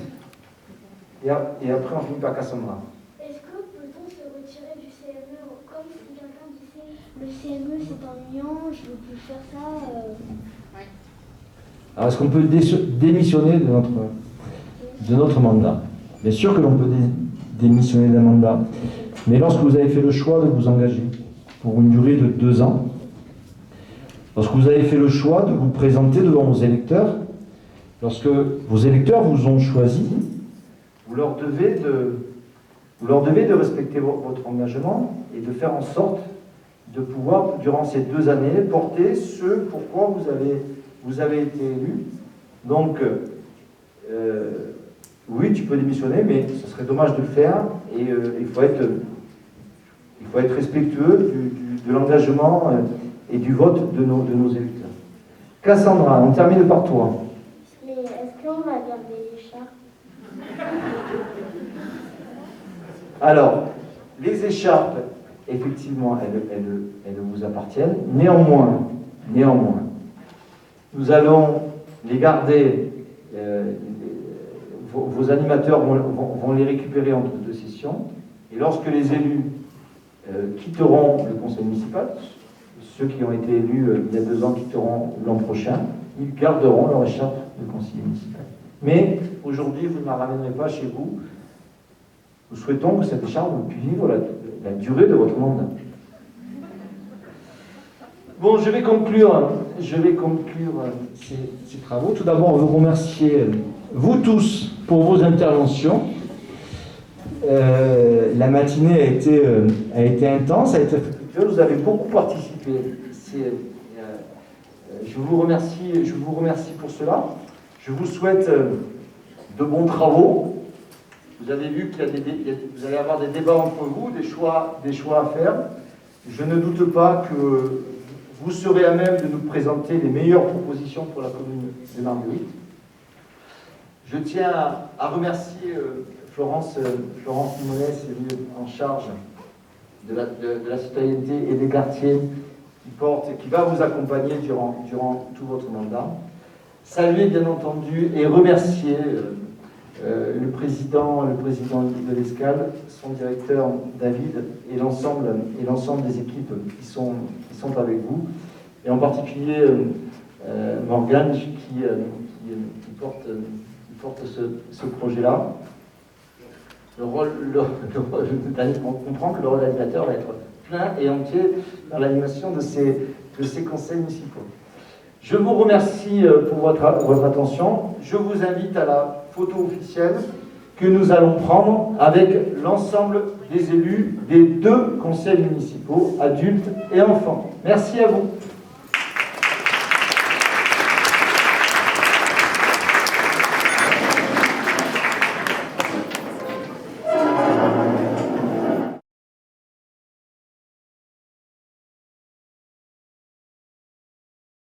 Et après, on finit par Cassandra. Est-ce que peut-on se retirer du CME comme si quelqu'un disait le CME c'est ennuyant, je ne veux plus faire ça Alors, est-ce qu'on peut démissionner de notre mandat? Bien sûr que l'on peut démissionner d'un mandat, mais lorsque vous avez fait le choix de vous engager pour une durée de 2 ans, lorsque vous avez fait le choix de vous présenter devant vos électeurs, lorsque vos électeurs vous ont choisi, vous leur devez de respecter votre engagement et de faire en sorte de pouvoir, durant ces 2 années, porter ce pourquoi vous avez été élu. Donc, oui, tu peux démissionner, mais ce serait dommage de le faire et il faut être respectueux de l'engagement et du vote de nos électeurs. Cassandra, on termine par toi. Mais est-ce qu'on va garder les chats? Alors, les écharpes, effectivement, elles vous appartiennent. Néanmoins, nous allons les garder. Vos animateurs vont les récupérer entre 2 sessions. Et lorsque les élus quitteront le conseil municipal, ceux qui ont été élus il y a 2 ans quitteront l'an prochain, ils garderont leur écharpe de conseiller municipal. Mais aujourd'hui, vous ne la ramènerez pas chez vous. Nous souhaitons que cette écharpe puisse vivre la durée de votre mandat. Bon, je vais conclure ces travaux. Tout d'abord, on veut remercier vous tous pour vos interventions. La matinée a été intense, a été fructueuse. Vous avez beaucoup participé. Je vous remercie pour cela. Je vous souhaite de bons travaux. Vous avez vu qu'il vous allez avoir des débats entre vous, des choix à faire. Je ne doute pas que vous serez à même de nous présenter les meilleures propositions pour la commune de Marguerite. Je tiens à remercier Florence Limonès, élue en charge de la citoyenneté et des quartiers, qui va vous accompagner durant tout votre mandat. Saluer bien entendu et remercier le président de l'Escale, son directeur David et l'ensemble des équipes qui sont avec vous, et en particulier Morgane qui porte ce projet-là. On comprend que le rôle d'animateur va être plein et entier dans l'animation de ces conseils municipaux. Je vous remercie pour votre attention. Je vous invite à la photo officielle que nous allons prendre avec l'ensemble des élus des 2 conseils municipaux, adultes et enfants. Merci à vous.